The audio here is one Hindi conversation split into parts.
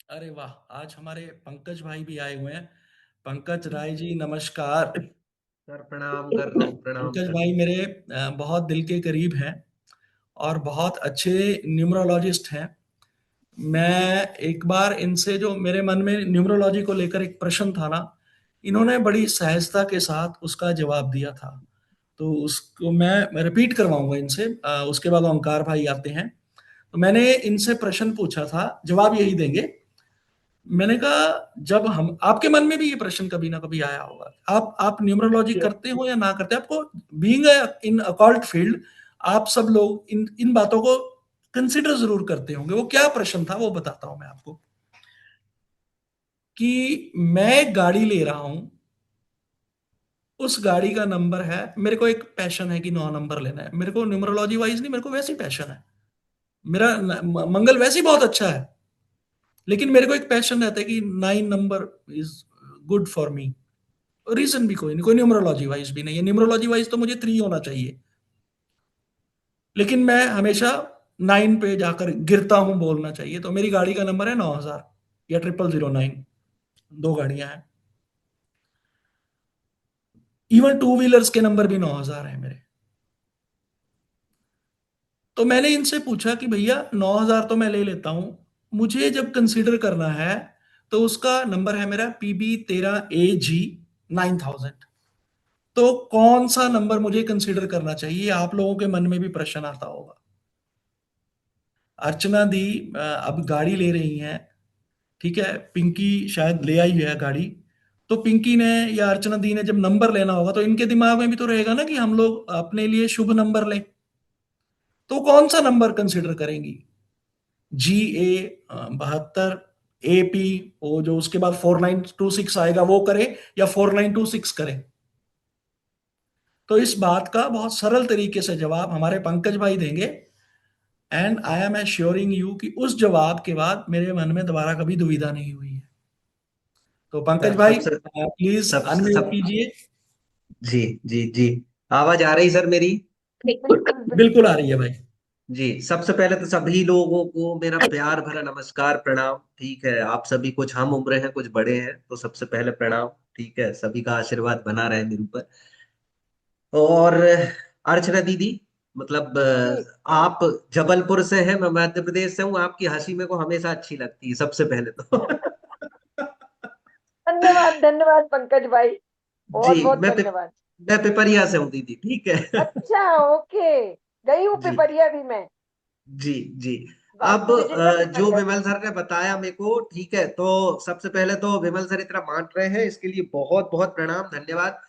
अरे वाह! आज हमारे पंकज भाई भी आए हुए हैं। पंकज राय जी नमस्कार। सर प्रणाम कर रहा हूँ, प्रणाम पंकज कर रहा भाई हूँ। मेरे बहुत दिल के करीब हैं और बहुत अच्छे न्यूमरोलॉजिस्ट हैं। मैं एक बार इनसे जो मेरे मन में न्यूमरोलॉजी को लेकर एक प्रश्न था ना, इन्होंने बड़ी सहजता के साथ उसका जवाब दिया था। तो उसको मैं रिपीट करवाऊँगा इनसे, उसके बाद ओंकार भाई आते हैं। तो मैंने इनसे प्रश्न पूछा था, जवाब यही देंगे। मैंने कहा जब हम आपके मन में भी ये प्रश्न कभी ना कभी आया होगा। आप न्यूमरोलॉजी करते हो या ना करते, आपको बीइंग इन अकॉल्ट फील्ड आप सब लोग इन इन बातों को कंसिडर जरूर करते होंगे। वो क्या प्रश्न था वो बताता हूं मैं आपको। कि मैं गाड़ी ले रहा हूं, उस गाड़ी का नंबर है, मेरे को एक पैशन है कि 9 नंबर लेना है। मेरे को न्यूमरोलॉजी वाइज नहीं, मेरे को वैसे ही पैशन है। मेरा मंगल वैसे ही बहुत अच्छा है, लेकिन मेरे को एक पैशन रहता है कि 9 number is good for me. Reason भी कोई नहीं, कोई न्यूमरोलॉजी वाइज भी नहीं है। न्यूमरोलॉजी वाइज तो मुझे 3 होना चाहिए, लेकिन मैं हमेशा 9 पे जाकर गिरता हूं, बोलना चाहिए। तो मेरी गाड़ी का नंबर है 9000 या 0009। 2 गाड़ियां हैं। इवन टू व्हीलर्स के नंबर भी 9000 है मेरे। तो मैंने इनसे पूछा कि भैया 9000 तो मैं ले लेता हूं, मुझे जब कंसीडर करना है तो उसका नंबर है मेरा PB13AG 9000। तो कौन सा नंबर मुझे कंसीडर करना चाहिए? आप लोगों के मन में भी प्रश्न आता होगा। अर्चना दी अब गाड़ी ले रही हैं, ठीक है। पिंकी शायद ले आई है गाड़ी। तो पिंकी ने या अर्चना दी ने जब नंबर लेना होगा तो इनके दिमाग में भी तो रहेगा ना कि हम लोग अपने लिए शुभ नंबर लें। तो कौन सा नंबर कंसिडर करेंगी? GA 72, AP, वो जो उसके बाद 4926 आएगा वो करे, या 4926 करे? तो इस बात का बहुत सरल तरीके से जवाब हमारे पंकज भाई देंगे। And I am assuring you कि उस जवाब के बाद मेरे मन में दोबारा कभी दुविधा नहीं हुई है। तो पंकज सर भाई सबसे प्लीज सब अनम्यूट सब कीजिए। जी जी जी। आवाज आ रही सर मेरी? बिल्कुल बिल्कुल आ रही है भाई। जी, सबसे पहले तो सभी लोगों को मेरा प्यार भरा नमस्कार प्रणाम। ठीक है, आप सभी कुछ हम उम्र हैं, कुछ बड़े हैं, तो सबसे पहले प्रणाम। ठीक है, सभी का आशीर्वाद बना रहे मेरे ऊपर। और अर्चना दीदी, मतलब जी। आप जबलपुर से हैं, मैं मध्य प्रदेश से हूँ। आपकी हंसी मेरे को हमेशा अच्छी लगती है, सबसे पहले तो। धन्यवाद धन्यवाद पंकज भाई, जी, बहुत बहुत मैं धन्यवाद। मैं पिपरिया से हूँ दीदी, ठीक है। अच्छा, ओके। गई हूँ जी पिपरिया भी मैं। जी जी। अब लास्ट विजिट में जो पिपरिया विमल थी। सर ने बताया मेरे को, ठीक है, तो सबसे पहले तो विमल सर इतना मान रहे हैं, इसके लिए बहुत बहुत प्रणाम, धन्यवाद।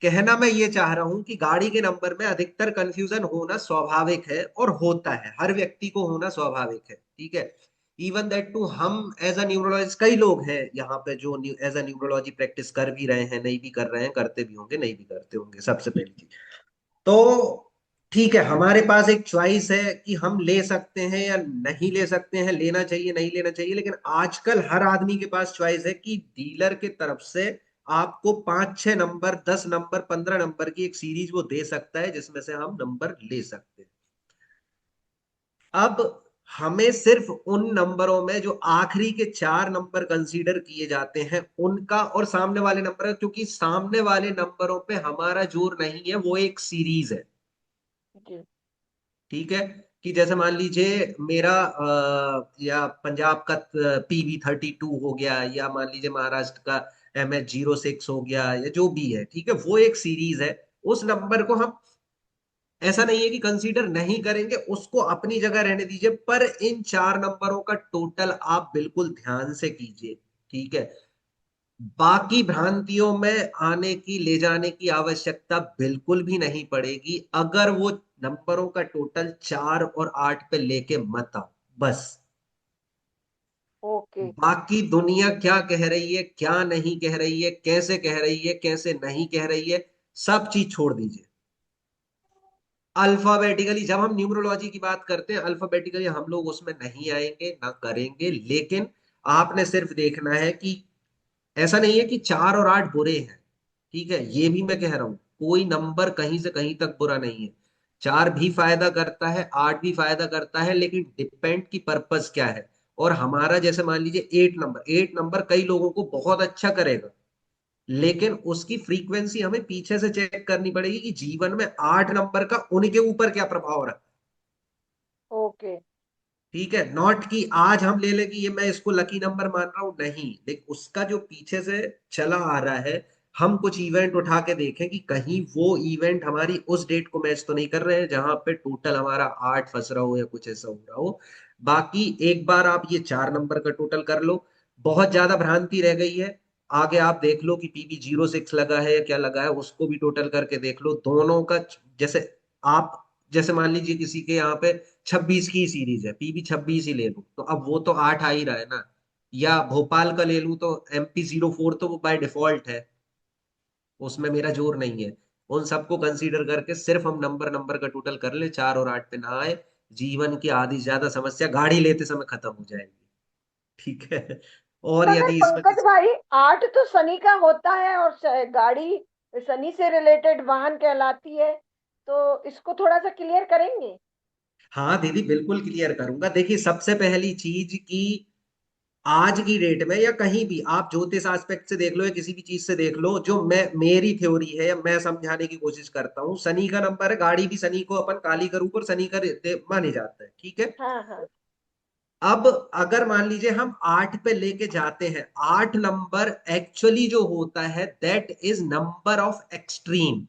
कहना मैं ये चाह रहा हूं कि गाड़ी के नंबर में अधिकतर कंफ्यूजन होना स्वाभाविक है, और होता है, हर व्यक्ति को होना स्वाभाविक है, ठीक है। इवन दैट टू हम एज अ न्यूमरोलॉजिस्ट, कई लोग हैं यहाँ पे जो एज अ न्यूमरोलॉजी प्रैक्टिस कर भी रहे हैं, नहीं भी कर रहे हैं, करते भी होंगे, नहीं भी करते होंगे, सबसे पहली चीज। तो ठीक है, हमारे पास एक चॉइस है कि हम ले सकते हैं या नहीं ले सकते हैं, लेना चाहिए नहीं लेना चाहिए। लेकिन आजकल हर आदमी के पास चॉइस है कि डीलर के तरफ से आपको 5 6 नंबर, 10 नंबर, 15 नंबर की एक सीरीज वो दे सकता है, जिसमें से हम नंबर ले सकते हैं। अब हमें सिर्फ उन नंबरों में जो आखिरी के 4 नंबर कंसीडर किए जाते हैं उनका, और सामने वाले नंबर, क्योंकि सामने वाले नंबरों पे हमारा जोर नहीं है, वो एक सीरीज है, जी। ठीक है। कि जैसे मान लीजिए मेरा या पंजाब का PB32 हो गया, या मान लीजिए महाराष्ट्र का MH06 हो गया, या जो भी है, ठीक है, वो एक सीरीज है। उस नंबर को हम, ऐसा नहीं है कि कंसीडर नहीं करेंगे, उसको अपनी जगह रहने दीजिए, पर इन 4 नंबरों का टोटल आप बिल्कुल ध्यान से कीजिए, ठीक है। बाकी भ्रांतियों में आने की, ले जाने की आवश्यकता बिल्कुल भी नहीं पड़ेगी, अगर वो नंबरों का टोटल 4 और 8 पे लेके मत आओ, बस। ओके। बाकी दुनिया क्या कह रही है, क्या नहीं कह रही है, कैसे कह रही है, कैसे नहीं कह रही है, सब चीज छोड़ दीजिए। अल्फाबेटिकली जब हम न्यूमरोलॉजी की बात करते हैं, अल्फाबेटिकली हम लोग उसमें नहीं आएंगे, ना करेंगे, लेकिन आपने सिर्फ देखना है कि ऐसा नहीं है कि 4 और 8 बुरे हैं, ठीक है, ये भी मैं कह रहा हूं, कोई नंबर कहीं से कहीं तक बुरा नहीं है। 4 भी फायदा करता है, 8 भी फायदा करता है, लेकिन डिपेंड की पर्पस क्या है, और हमारा जैसे मान लीजिए 8 नंबर कई लोगों को बहुत अच्छा करेगा, लेकिन उसकी फ्रीक्वेंसी हमें पीछे से चेक करनी पड़ेगी कि जीवन में 8 नंबर का उनके ऊपर क्या प्रभाव रहा। ओके। ठीक है, नॉट कि आज हम ले लें कि ये मैं इसको लकी नंबर मान रहा हूं, नहीं, लेकिन उसका जो पीछे से चला आ रहा है, हम कुछ इवेंट उठा के देखें कि कहीं वो इवेंट हमारी उस डेट को मैच तो नहीं कर रहे हैं जहां पे टोटल हमारा 8 फंस रहा हो या कुछ ऐसा हो रहा हो। बाकी एक बार आप ये 4 नंबर का टोटल कर लो, बहुत ज्यादा भ्रांति रह गई है। आगे आप देख लो कि PB06 लगा है या क्या लगा है, उसको भी टोटल करके देख लो दोनों का। जैसे आप, जैसे मान लीजिए किसी के यहाँ पे 26 की सीरीज है, PB26 ही ले लूं तो अब वो तो 8 आ ही रहा है ना। या भोपाल का ले लूं तो MP04 तो वो बाय डिफॉल्ट है, उसमें मेरा जोर नहीं है। उन सबको कंसीडर करके सिर्फ हम नंबर नंबर का टोटल कर ले, 4 और 8 पे ना आए, जीवन की आधी से ज्यादा समस्या गाड़ी लेते समय खत्म हो जाएगी। ठीक है। और मगर यदि इसमें पंकज भाई, 8 तो शनि का होता है और गाड़ी शनि से रिलेटेड वाहन कहलाती है, तो इसको थोड़ा सा क्लियर करेंगे? हाँ दीदी, बिल्कुल क्लियर करूंगा। देखिए, सबसे पहली चीज की आज की डेट में या कहीं भी आप ज्योतिष एस्पेक्ट से देख लो या किसी भी चीज से देख लो, जो मैं मेरी थ्योरी है या मैं समझाने की कोशिश करता हूँ, शनि का नंबर है, गाड़ी भी शनि को अपन काली का रूप और शनि का माने जाता है। ठीक है। हाँ हाँ। अब अगर मान लीजिए हम 8 पे लेके जाते हैं, 8 नंबर एक्चुअली जो होता है that is number of extreme.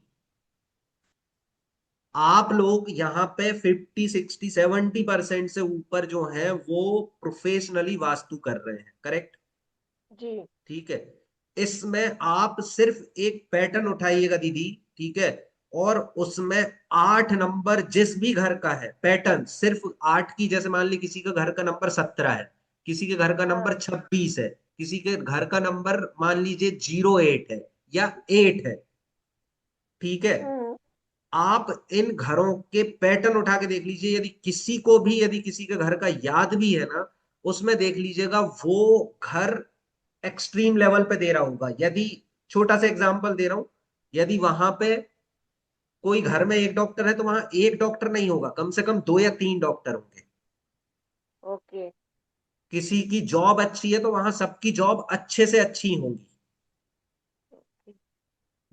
आप लोग यहाँ पे 50 60 70% से ऊपर जो है वो प्रोफेशनली वास्तु कर रहे हैं, करेक्ट। जी। ठीक है। इसमें आप सिर्फ एक पैटर्न उठाइएगा दीदी, ठीक है, और उसमें 8 नंबर जिस भी घर का है पैटर्न सिर्फ 8 की, जैसे मान ली किसी का घर का नंबर 17 है, किसी के घर का हाँ। नंबर 26 है, किसी के घर का नंबर मान लीजिए 08 है या 8 है। ठीक है। हम्म। आप इन घरों के पैटर्न उठा के देख लीजिए, यदि किसी को भी, यदि किसी के घर का याद भी है ना, उसमें देख लीजिएगा वो घर एक्सट्रीम लेवल पे दे रहा होगा। यदि, छोटा सा एग्जांपल दे रहा हूं, यदि वहां पे कोई घर में एक डॉक्टर है तो वहां एक डॉक्टर नहीं होगा, कम से कम 2 या 3 डॉक्टर होंगे। ओके। किसी की जॉब अच्छी है तो वहां सबकी जॉब अच्छे से अच्छी होंगी।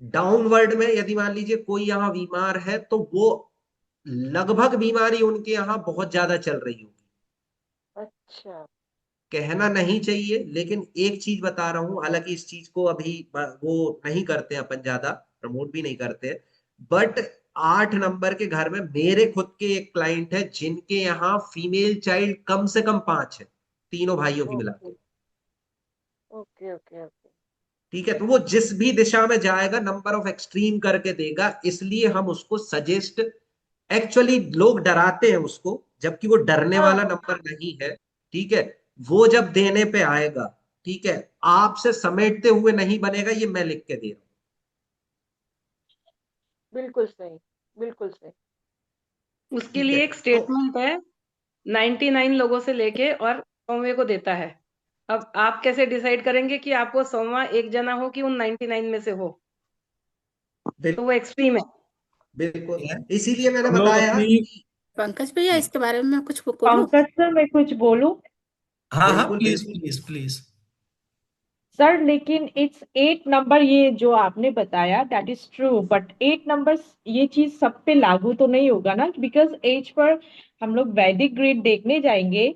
डाउनवर्ड में यदि मान लीजिए कोई यहाँ बीमार है तो वो लगभग बीमारी उनके यहाँ बहुत ज्यादा चल रही होगी। अच्छा। कहना नहीं चाहिए, लेकिन एक चीज बता रहा हूं, हालांकि इस चीज को अभी वो नहीं करते हैं, अपन ज्यादा प्रमोट भी नहीं करते हैं, बट 8 नंबर के घर में मेरे खुद के एक क्लाइंट है जिनके यहाँ फीमेल चाइल्ड कम से कम 5 है, तीनों भाइयों की मिला ओके के। Okay okay okay. ठीक है, तो वो जिस भी दिशा में जाएगा नंबर ऑफ एक्सट्रीम करके देगा, इसलिए हम उसको सजेस्ट, एक्चुअली लोग डराते हैं उसको, जबकि वो डरने हाँ वाला हाँ। नंबर नहीं है। ठीक है। वो जब देने पे आएगा, ठीक है, आपसे समेटते हुए नहीं बनेगा, ये मैं लिख के दे रहा बिल्कुल सही। बिल्कुल सही। हूँ। उसके ठीक है। लिए एक तो स्टेटमेंट है, 99 लोगों से लेके और 100वें को देता है। अब आप कैसे डिसाइड करेंगे कि आपको 100वां एक जना हो कि उन 99 में से हो? तो वो एक्सट्रीम है। बिल्कुल, है। इसीलिए मैंने हम लोग बताया अपनी, कि पंकज भैया, जी, इसके बारे में मैं कुछ बोलूं? पंकज सर, मैं कुछ बोलूं? हाँ हाँ, बिल्कुल प्लीज बिल्कुल। Please please. सर, लेकिन इट्स 8 नंबर, ये जो आपने बताया that is true, but 8 number ये चीज सब पे लागू तो नहीं होगा ना, बिकॉज एज पर हम लोग वैदिक ग्रेड देखने जाएंगे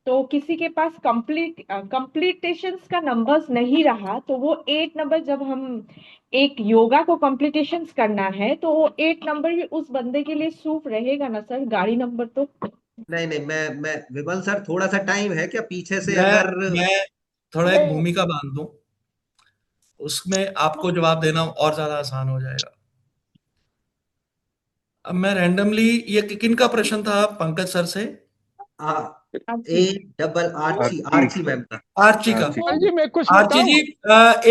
तो किसी के पास कंप्लीटेशंस का नंबर्स नहीं रहा, तो वो 8 नंबर, जब हम एक योगा को कंप्लीटेशंस करना है तो वो 8 नंबर भी उस बंदे के लिए सूट रहेगा ना सर, गाड़ी नंबर तो। नहीं नहीं, मैं विमल सर, थोड़ा सा टाइम है क्या पीछे से मैं अगर। मैं थोड़ा एक नहीं। भूमिका बांध दूं, उसमें आपको जवाब देना और ज्यादा आसान हो जाएगा। अब मैं रैंडमली, ये किन का प्रश्न था पंकज सर से? आ, Aarti. A double Archi, Aarti. Archi ma'am का। आर्ची का। आरती। नहीं। जी मैं कुछ आर्ची बताऊं? जी,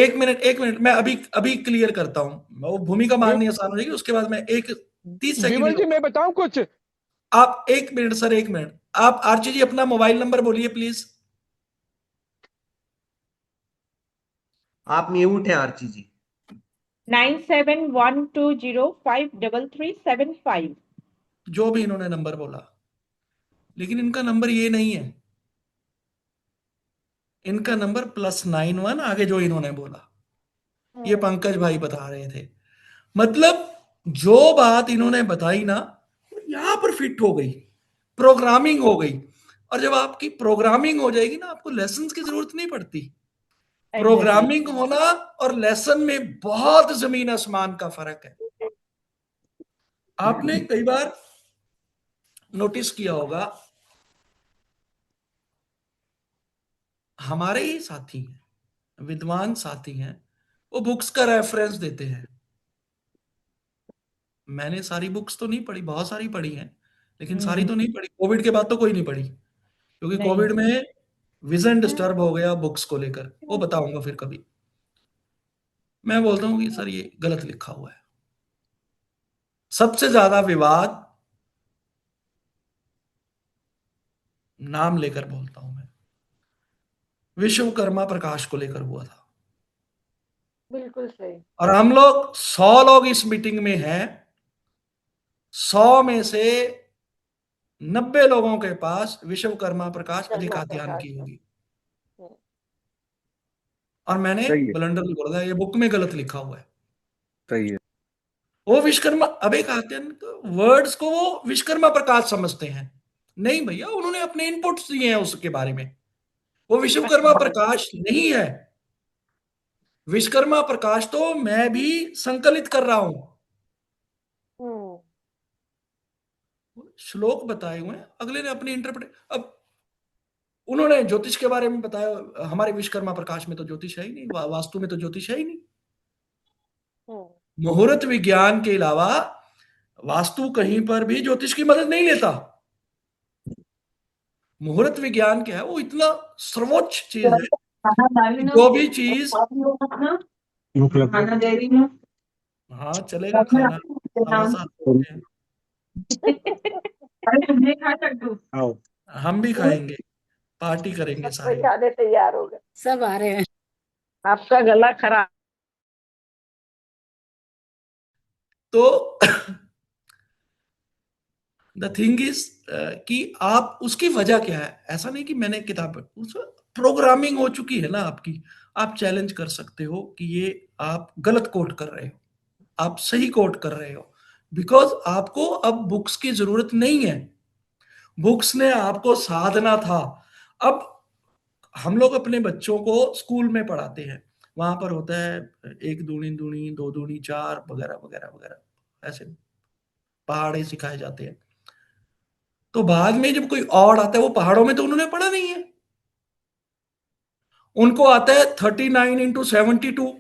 एक मिनट एक मिनट, मैं अभी अभी क्लियर करता हूँ, वो भूमिका वि- बांधनी आसान हो जाएगी, उसके बाद मैं एक 30 सेकंड ही विमल जी लूंगा। मैं बताऊं कुछ? आप एक मिनट सर, एक मिनट, आप आर्ची जी अपना मोबाइल नंबर बोलिए प्लीज। आप म्यूट हैं आर्ची जी। 9712053375। जो भी इन्होंने नंबर बोला, लेकिन इनका नंबर ये नहीं है। इनका नंबर +91 आगे जो इन्होंने बोला, ये पंकज भाई बता रहे थे। मतलब जो बात इन्होंने बताई ना, यहां पर फिट हो गई, प्रोग्रामिंग हो गई। और जब आपकी प्रोग्रामिंग हो जाएगी ना, आपको लेसन्स की जरूरत नहीं पड़ती। एग्जैक्टली प्रोग्रामिंग होना और लेसन में बहुत जमीन आसमान का फर्क है। आपने कई बार नोटिस किया होगा, हमारे ही साथी हैं, विद्वान साथी हैं, वो बुक्स का रेफरेंस देते हैं। मैंने सारी बुक्स तो नहीं पढ़ी, बहुत सारी पढ़ी हैं, लेकिन सारी तो नहीं पढ़ी। कोविड के बाद तो कोई नहीं पढ़ी, क्योंकि नहीं कोविड में विजन डिस्टर्ब हो गया बुक्स को लेकर, वो बताऊंगा फिर कभी। मैं बोलता हूँ कि सर ये गलत लिखा हुआ है। सबसे ज्यादा विवाद, नाम लेकर बोलता हूं मैं, विश्वकर्मा प्रकाश को लेकर हुआ था। बिल्कुल सही। और हम लोग 100 लोग इस मीटिंग में हैं, 100 में से 90 लोगों के पास विश्वकर्मा प्रकाश अजय कर्मा कात्यायन प्रकाश की है। होगी। और मैंने सही है, ब्लंडर बोला, ये बुक में गलत लिखा हुआ है। सही है। वो विश्वकर्मा अभय कात्यायन वर्ड्स को वो विश्वकर्मा प्रकाश समझते हैं। नहीं भैया, उन्होंने अपने इनपुट्स दिए हैं उसके बारे में। वो विश्वकर्मा प्रकाश नहीं है। विश्वकर्मा प्रकाश तो मैं भी संकलित कर रहा हूं। श्लोक बताए हुए हैं, अगले ने अपनी इंटरप्रेट। अब उन्होंने ज्योतिष के बारे में बताया, हमारे विश्वकर्मा प्रकाश में तो ज्योतिष है ही नहीं, वास्तु में तो ज्योतिष है ही नहीं। मुहूर्त विज्ञान के अलावा वास्तु कहीं पर भी ज्योतिष की मदद नहीं लेता। मुहूर्त विज्ञान क्या है, वो इतना सर्वोच्च चीज है कि जो भी चीज, हाँ चलेगा खाना, आवाज आ रही है। आओ। हम भी खाएंगे, पार्टी करेंगे सब सारे। खाने तैयार हो गए। सब आ रहे हैं। आपका गला खराब। तो द थिंग इज कि आप उसकी वजह क्या है, ऐसा नहीं कि मैंने किताब उस प्रोग्रामिंग हो चुकी है ना आपकी। आप चैलेंज कर सकते हो कि ये आप गलत कोट कर रहे हो, आप सही कोट कर रहे हो, बिकॉज आपको अब बुक्स की जरूरत नहीं है। बुक्स ने आपको साधना था। अब हम लोग अपने बच्चों को स्कूल में पढ़ाते हैं, वहां पर होता है 1 दूनी दूनी 2 दूनी 4 वगैरह वगैरह वगैरह, ऐसे पहाड़े सिखाए जाते हैं। तो बाद में जब कोई और आता है, वो पहाड़ों में तो उन्होंने पढ़ा नहीं है, उनको आता है 39 × 72।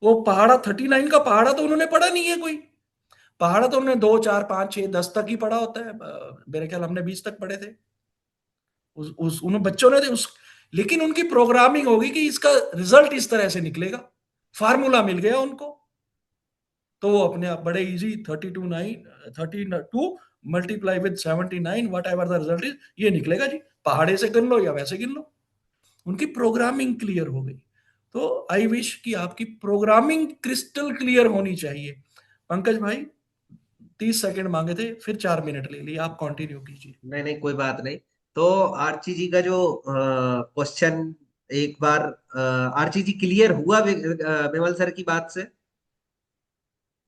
वो पहाड़ा 39 का पहाड़ा तो उन्होंने पढ़ा नहीं है कोई। पहाड़ा तो उन्होंने 2 4 5 6 10 तक ही पढ़ा होता है। मेरे ख्याल हमने 20 तक पढ़े थे। उन बच्चों ने उस, लेकिन उनकी प्रोग्रामिंग होगी कि इसका रिजल्ट इस तरह से निकलेगा, फार्मूला मिल गया उनको, तो वो अपने आप बड़े easy 32 multiply with 79 what ever the result is, ये निकलेगा जी, पहाड़े से गिन लो या वैसे गिन लो। उनकी प्रोग्रामिंग क्लियर हो गई। तो आई विश कि आपकी प्रोग्रामिंग क्रिस्टल क्लियर होनी चाहिए। पंकज भाई 30 सेकंड मांगे थे, फिर 4 मिनट ले लिए, आप कंटिन्यू कीजिए। नहीं नहीं, कोई बात नहीं। तो आर्ची जी का जो क्वेश्चन, एक बार आर्ची जी क्लियर हुआ विमल सर की बात से?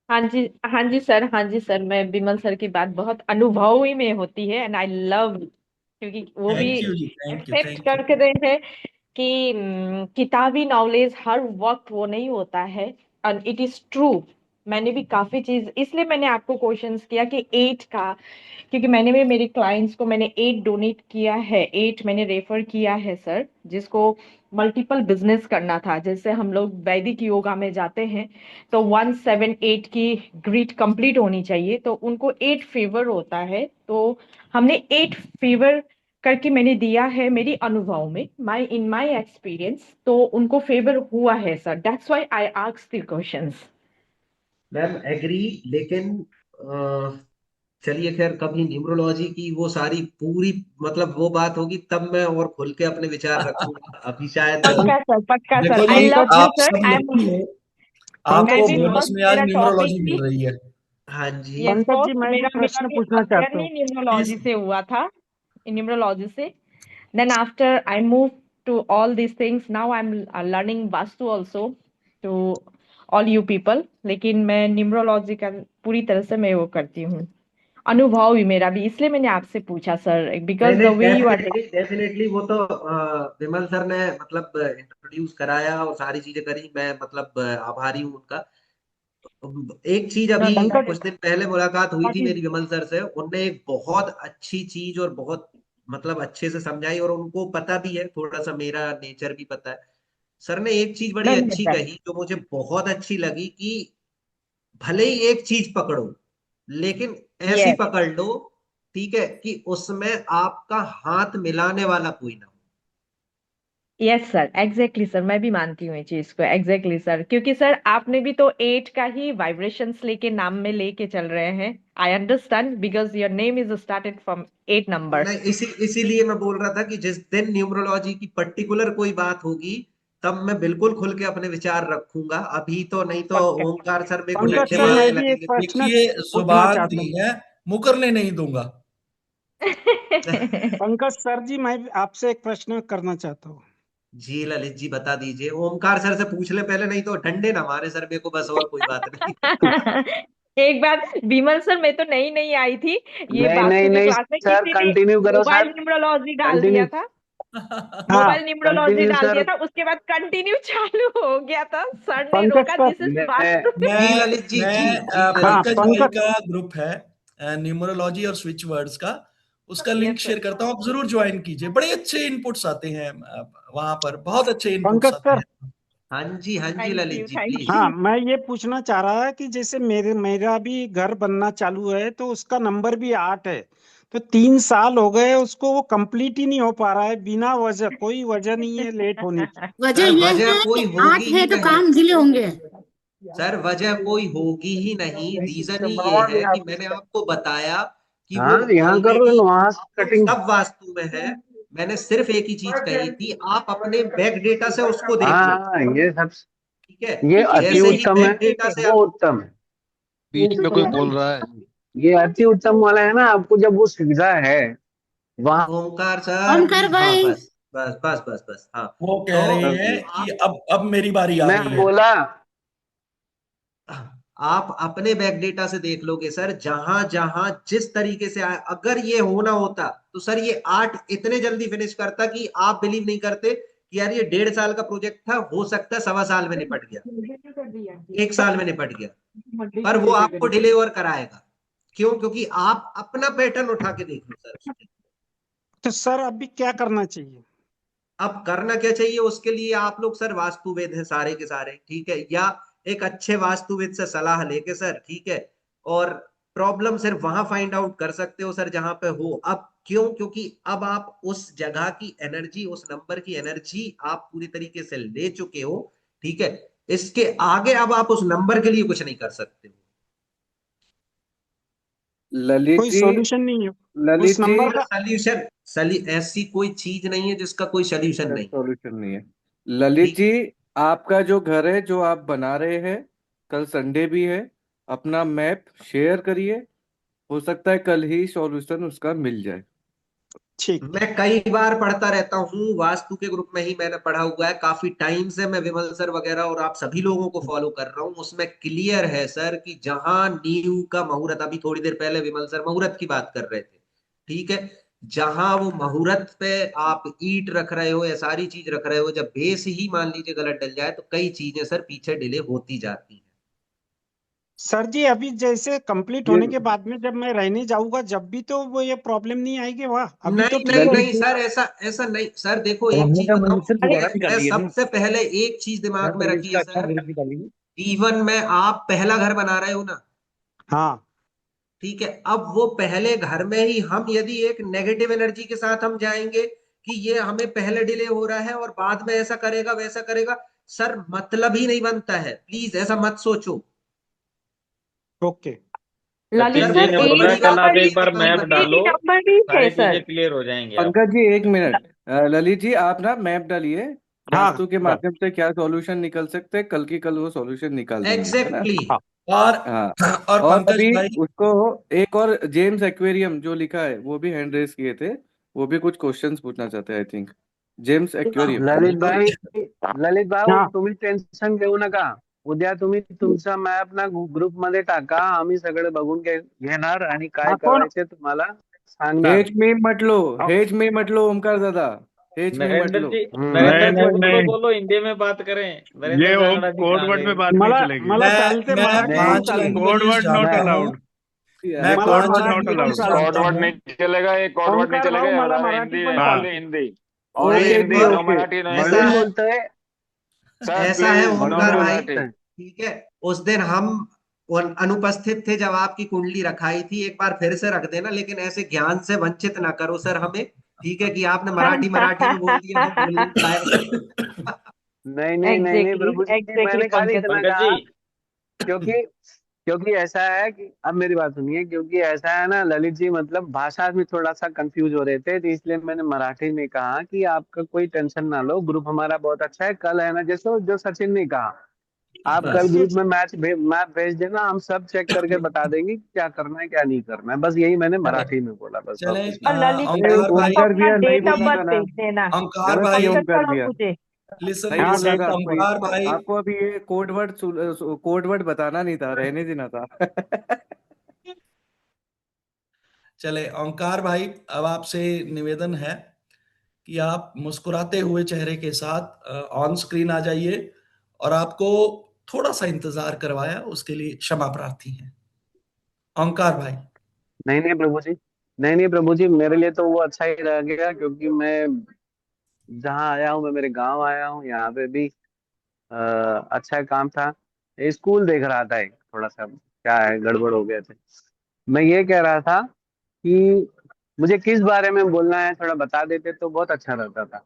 हाँ जी, हाँ जी सर, हाँ जी सर, मैं विमल सर की बात बहुत अनुभवी में होती है एंड आई लव, क्योंकि वो भी थैंक यू जी, thank you, except thank you. करके रहे हैं कि किताबी नॉलेज हर वक्त वो नहीं होता है। And it is true. मैंने भी काफी चीज, इसलिए मैंने आपको क्वेश्चंस किया कि 8 का, क्योंकि मैंने भी मेरे क्लाइंट्स को मैंने 8 डोनेट किया है, 8 मैंने रेफर किया है सर, जिसको मल्टीपल बिजनेस करना था। जैसे हम लोग वैदिक योगा में जाते हैं तो 178 की ग्रिड कंप्लीट होनी चाहिए, तो उनको 8 फेवर होता है, तो हमने 8 फेवर करके मैंने दिया है मेरी अनुभव में, माय इन माय एक्सपीरियंस, तो उनको फेवर हुआ है sir. That's why I asked the questions. Ma'am agree, लेकिन चलिए खैर, कभी न्यूमरोलॉजी की वो सारी पूरी मतलब वो बात होगी तब मैं और खुल के अपने विचार रखूंगा, अभी शायद। पक्का सर, देखो आई जी, लव यू आप सर। सब आई एम, लकी हो, मैं आपको भी बोनस फर्स्ट, में आज मेरा टॉपिक न्यूमरोलॉजी भी, मिल रही है। हाँ जी। यस पंकज जी, फर्स्ट मैं भी मेरा मेरा प्रश्न भी पूछना चाहता अध्ययन ही हूँ। प्लीज। न्यूमरोलॉजी से हुआ था, न्यूमरोलॉजी से। Then after I moved to all these things, now I'm learning Vastu also to all you people. लेकिन मैं न्यूमरोलॉजी का पूरी तरह से मैं वो करती हूँ, अनुभव ही मेरा भी, इसलिए मैंने आपसे पूछा सर, बिकॉज मैंने the way you are definitely वो तो विमल सर ने मतलब इंट्रोड्यूस कराया और सारी चीजें करी, मैं मतलब आभारी हूँ उनका। एक चीज अभी कुछ दिन पहले मुलाकात हुई थी मेरी विमल सर से, उनने एक बहुत अच्छी चीज और बहुत मतलब अच्छे से समझाई, और उनको पता भी है, थोड़ा सा मेरा नेचर भी पता है। सर ने एक चीज बड़ी अच्छी कही जो मुझे बहुत अच्छी लगी कि भले ही एक चीज पकड़ो, लेकिन ऐसी यस पकड़ लो, ठीक है, कि उसमें आपका हाथ मिलाने वाला कोई ना हो। यस सर, एग्जैक्टली सर, मैं भी मानती हूँ ये चीज को, एग्जैक्टली सर, क्योंकि सर आपने भी तो 8 का ही वाइब्रेशंस लेके नाम में लेके चल रहे हैं। I understand because your name is started from 8 numbers. नहीं, इसीलिए मैं बोल रहा था कि जिस दिन न्यूमरोलॉजी की पर्टिकुलर कोई बात होगी तब मैं बिल्कुल खुल के अपने विचार रखूंगा। अभी तो नहीं तो ओमकार सर मेरे को पंकज लट्ठे सर, मारने मैं भी एक लगेंगे। प्रश्न देखिए, पूछना जुबान चाहता दी हूँ। है, मुकरने नहीं दूंगा। पंकज सर जी, मैं भी आपसे एक प्रश्न करना चाहता हूँ। जी ललित जी बता दीजिए। ओमकार सर से पूछ ले पहले, नहीं तो डंडे ना मारे सर मेरे को, बस और कोई बात नहीं। एक बार विमल सर, मैं तो नई नई आई थी ये नहीं वास्तु नहीं के नहीं क्लास में, सर, किसी ने कंटिन्यू करो मोबाइल सर, न्यूमरोलॉजी डाल दिया कंटिन्यू। था, हाँ, मोबाइल न्यूमरोलॉजी कंटिन्यू डाल दिया सर। था, उसके बाद कंटिन्यू चालू हो गया था, सर ने पंकज रोका, सर, दिस इज मैं वास्तु। जी ललित जी, जी जी हाँ ललित पंकज जी। भाई पंकज, का ग्रुप है न्यूमरोलॉजी और स्विच वर्ड्स का, उसका लिंक यस शेयर सर, करता हूँ, आप जरूर ज्वाइन कीजिए। बड़े अच्छे इनपुट्स आते हैं वहां पर, बहुत अच्छे इनपुट्स पंकज आते सर, हैं। हाँ जी थैंक ललित यू, जी थैंक प्लीज। हाँ, यू। मैं ये पूछना चाह रहा है कि जैसे मेरा भी घर बनना चालू है, तो उसका नंबर भी 8 है। तो 3 साल हो गए उसको, वो कंप्लीट ही नहीं हो पा रहा है, बिना वजह, कोई वजह नहीं है लेट होने की। वजह सर ये वजह है कोई कि होगी 8 है ही तो नहीं। काम डिले होंगे। सर वजह कोई होगी ही नहीं, रीजन ही ये है कि मैंने आपको बताया कि वो हाँ, यहाँ कर रहे ऑलरेडी हो, वहां आप लोग कटिंग। सब वास्तु में है। मैंने सिर्फ एक ही चीज कही थी, आप अपने बैक डेटा से उसको देख हाँ लो, हाँ, ये सब, ठीक है। ये ठीक है, अति ठीक जैसे है, ही उत्तम है, बैक डेटा से वो आप उत्तम है। बीच में कोई बोल रहा है? ये अति उत्तम वाला है ना, आपको जब वो सुविधा है वहां। ओमकार सर ओमकार प्लीज, हाँ भाई, बस बस बस बस बस, हाँ। वो तो कह रहे हैं कि आप अब मेरी बारी आ मैं गई है। बोला, आप अपने बैक डेटा से देख लोगे सर, जहां जहां जिस तरीके से आया, अगर ये होना होता तो सर ये 8 इतने जल्दी फिनिश करता कि आप बिलीव नहीं करते कि यार ये 1.5 साल का प्रोजेक्ट था, हो सकता है 1.25 साल में निपट गया, 1 साल में निपट गया। पर वो आपको डिलीवर कराएगा। क्यों? क्योंकि आप अपना पैटर्न उठा के देख लो सर उसके। तो सर अभी क्या करना चाहिए? अब करना क्या चाहिए उसके लिए? आप लोग सर वास्तुवेद हैं सारे के सारे, ठीक है, या एक अच्छे वास्तुवेद से सलाह लेके सर, ठीक है, और प्रॉब्लम सिर्फ वहां फाइंड आउट कर सकते हो सर जहां पे हो। अब क्यों? क्योंकि अब आप उस जगह की एनर्जी, उस नंबर की एनर्जी आप पूरी तरीके से ले चुके हो, ठीक है। इसके आगे अब आप उस नंबर के लिए कुछ नहीं कर सकते हो। ललित कोई जी, सॉल्यूशन नहीं है उस ललित जी, नंबर का? सोल्यूशन ऐसी कोई चीज नहीं है जिसका कोई सोल्यूशन नहीं, सॉल्यूशन नहीं है। ललित ठीक। जी, आपका जो घर है जो आप बना रहे हैं, कल संडे भी है, अपना मैप शेयर करिए, हो सकता है कल ही सॉल्यूशन उसका मिल जाए। ठीक। मैं कई बार पढ़ता रहता हूँ वास्तु के ग्रुप में ही, मैंने पढ़ा हुआ है काफी टाइम से। मैं विमल सर वगैरह और आप सभी लोगों को फॉलो कर रहा हूँ, उसमें क्लियर है सर कि जहां नींव का मुहूर्त, अभी थोड़ी देर पहले विमल सर मुहूर्त की बात कर रहे थे, ठीक है, जहां वो मुहूर्त पे आप ईंट रख रहे हो या सारी चीज रख रहे हो, जब बेस ही मान लीजिए गलत डल जाए तो कई चीजें सर पीछे डिले होती जाती हैं। सर जी, अभी जैसे कंप्लीट ये होने के बाद में जब मैं रहने जाऊंगा, जब भी तो वो ये प्रॉब्लम नहीं आएगी? वाह, अभी तो नहीं ठीक नहीं है। नहीं सर, ऐसा ऐसा नहीं सर। देखो एक रहने चीज का बताऊं, मन से दोबारा मैं निकाल लिए ना सबसे पहले एक चीज यार, दिमाग में तो रखिए इसका अच्छा सर, ग्रुप निकालिए। जीवन में आप पहला घर बना रहे हो ना, हाँ, ठीक है। अब वो पहले घर में ही हम यदि एक नेगेटिव एनर्जी के साथ हम जाएंगे कि ये हमें पहले डिले हो रहा है और बाद में ऐसा करेगा वैसा करेगा, सर मतलब ही नहीं बनता है। प्लीज ऐसा मत सोचो okay. Lalit sir. Sachin ji sir, ने बहुत एक बोला बड़ी कल बात आप नंबर है, ही, एक ये बार बताऊं मैप मैं। एक ही डालो, नंबर ही है सारी चीजें सर। क्लियर हो जाएंगी आप। पंकज जी, एक मिनट। ललित जी, आप ना मैप डालिए, हाँ वास्तु के हाँ माध्यम से क्या सॉल्यूशन निकल सकते हैं, कल की कल वो सॉल्यूशन निकाल देंगे, है ना। एग्जैक्टली। हाँ। और हाँ, और और पंकज अभी भाई, उसको एक और जेम्स एक्वेरियम जो लिखा है वो भी हैंड रेस किए थे, वो भी कुछ क्वेश्चंस पूछना चाहते हैं I think. James aquarium. Lalit भाई, बिलकुल। ललित भाऊ हा तुम्ही टेन्शन घेऊ नका. उद्या तुम्ही तुमचा मॅप ना ग्रुप मध्ये टाका, आम्ही सगळे बघून घेणार आणि काय कोण करायचे तुम्हाला सांगणार. हेच मी म्हटलो, हेच मी म्हटलो ओमकार दादा, हेच मी नरेंद्र म्हटलो. जी, हम्म. नरेंद्र नहीं जी नहीं उनको नहीं, बोलो हिंदी में बात करें. ये नरेंद्र वो झांगड़ा जी कोड कहाँ वर्ड गए? में बात नहीं मला चलेगी. मला चालते, मैं मराठी पण पांच चालते. कोड लैंग्वेजेस वर्ड नॉट जानता मैं- हूँ। अलाउड. मैं यार, मला पांच कोड वर्ड मराठी नॉट पण लैंग्वेजेस अलाउड. चालते. जानता वर्ड हूँ। नहीं चलेगा, एक कोड वर्ड नहीं ओंकार भाऊ चलेगा, मला अदर मराठी हिंदी पण हाँ ओनली चालते. हिंदी. ओनली ओके हिंदी, जी, नो ओके. मराठी, नो ऐसा म्हणून इंग्लिश. है, बोलतोय, सर ऐसा है प्लीज, नो म्हणून ओमकार भाई, बोलतोय. ठीक है, उस दिन हम अनुपस्थित थे जब आपकी कुंडली रखाई थी, एक बार फिर से रख देना, लेकिन ऐसे ज्ञान से वंचित ना करो सर हमें, ठीक है, कि आपने मराठी मराठी में बोल दिया, हम बोल नहीं पाए. नहीं नहीं नहीं नहीं एग्जैक्टली प्रभु जी, एग्जैक्टली मैंने खाली पंकज इतना पंकज कहा जी, क्योंकि क्योंकि ऐसा है कि अब मेरी बात सुनिए, क्योंकि ऐसा है ना ललित जी, मतलब भाषा में थोड़ा सा कंफ्यूज हो रहे थे, तो इसलिए मैंने मराठी में कहा कि आपका कोई टेंशन ना लो, ग्रुप हमारा बहुत अच्छा है. कल है ना, जैसे जो सचिन ने कहा, आप कल बस ग्रुप में मैप भेज देना, हम सब चेक करके बता देंगे कि क्या करना है क्या नहीं करना है. बस यही मैंने चले मराठी में बोला, बस और चले कुछ नहीं. और ललित अरे जी ओंकार आप भाई, ओमकार अपना भैया नहीं डेट ऑफ बोलना था बर्थ ना, भेज देना. ओंकार गलत भाई, किया पंकज ओमकार और भैया। मुझे. लिसन नहीं हाँ बोलना लिसन था डेट आपको, ओंकार भाई, आपको अभी ये कोड वर्ड बताना नहीं था, रहने देना था। चले ओंकार भाई, अब आपसे निवेदन है कि आप मुस्कुराते हुए चेहरे के साथ ऑन स्क्रीन आ जाइए, और आपको थोड़ा सा इंतजार करवाया उसके लिए क्षमा प्रार्थी हैं ओंकार भाई। नहीं नहीं प्रभु जी, नहीं नहीं प्रभु जी, मेरे लिए तो वो अच्छा ही रह गया, क्योंकि मैं जहाँ आया हूँ, मैं मेरे गांव आया हूँ, यहाँ पे भी अच्छा काम था. स्कूल देख रहा था, एक थोड़ा सा क्या है गड़बड़ हो गए थे. मैं ये कह रहा था कि मुझे किस बारे में बोलना है, थोड़ा बता देते तो बहुत अच्छा रहता था.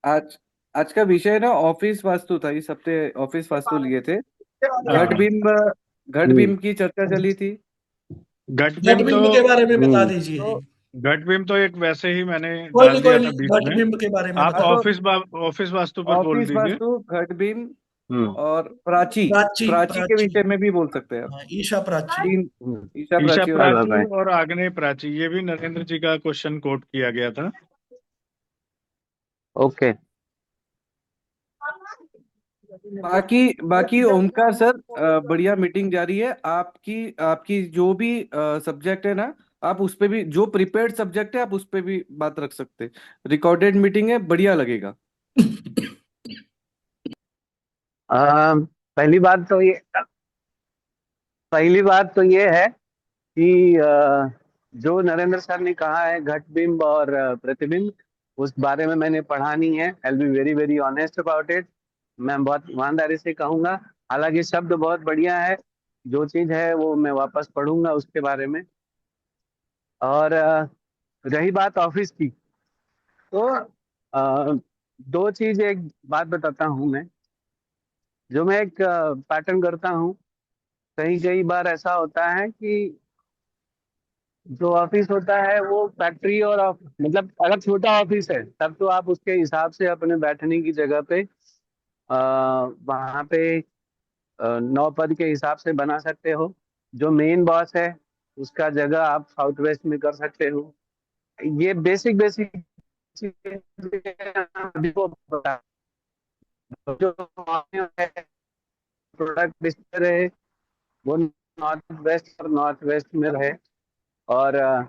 आज आज का विषय ना ऑफिस वास्तु था, इस हफ्ते ऑफिस वास्तु लिए थे। घट हाँ, बिम्ब, घट हम्म. बिम्ब की चर्चा चली थी। गट बिम तो घटबिंब के बारे में बता हम्म. दीजिए जी। तो गट बिम तो एक वैसे ही मैंने कोई डाल नहीं, दिया कोई था नहीं, बीच में. घटबिंब के बारे में आप बता तो ऑफिस वास्तु पर बोल ऑफिस दीजिए. वास्तु, घट बिम्ब हम्म. और प्राची, प्राची प्राची के प्राची, विषय में भी बोल सकते हैं आप। हाँ, ईशा प्राची। तीन, हम्म. ईशा ईशा प्राची और बाय बाय प्राची बाय. और आग्नेय प्राची, ये भी नरेंद्र जी का क्वेश्चन कोट किया गया था. ओके. बाकी बाकी ओमकार सर, बढ़िया मीटिंग जारी है आपकी। आपकी जो भी सब्जेक्ट है ना, आप उस पे भी, जो प्रिपेयर्ड सब्जेक्ट है आप उस पे भी बात रख सकते हैं। रिकॉर्डेड मीटिंग है, बढ़िया लगेगा। पहली बात तो ये, पहली बात तो ये है कि जो नरेंद्र सर ने कहा है घट बिंब और प्रतिबिंब, उस बारे में मैंने पढ़ा नहीं है. I be very very honest about it. मैं बहुत ईमानदारी से कहूंगा. हालांकि शब्द बहुत बढ़िया है, जो चीज है वो मैं वापस पढ़ूंगा उसके बारे में. और रही बात ऑफिस की, तो दो चीज, एक बात बताता हूँ मैं, जो मैं एक पैटर्न करता हूँ. कई कई बार ऐसा होता है कि जो ऑफिस होता है वो फैक्ट्री और मतलब अगर छोटा ऑफिस है तब तो आप उसके हिसाब से अपने बैठने की जगह पे वहाँ पे 9 पद के हिसाब से बना सकते हो. जो मेन बॉस है उसका जगह आप साउथ वेस्ट में कर सकते हो. ये बेसिक बेसिक चीजें को बता. जो प्रोडक्ट डिस्प्ले रहे वो नॉर्थ वेस्ट और नॉर्थ वेस्ट में रहे, और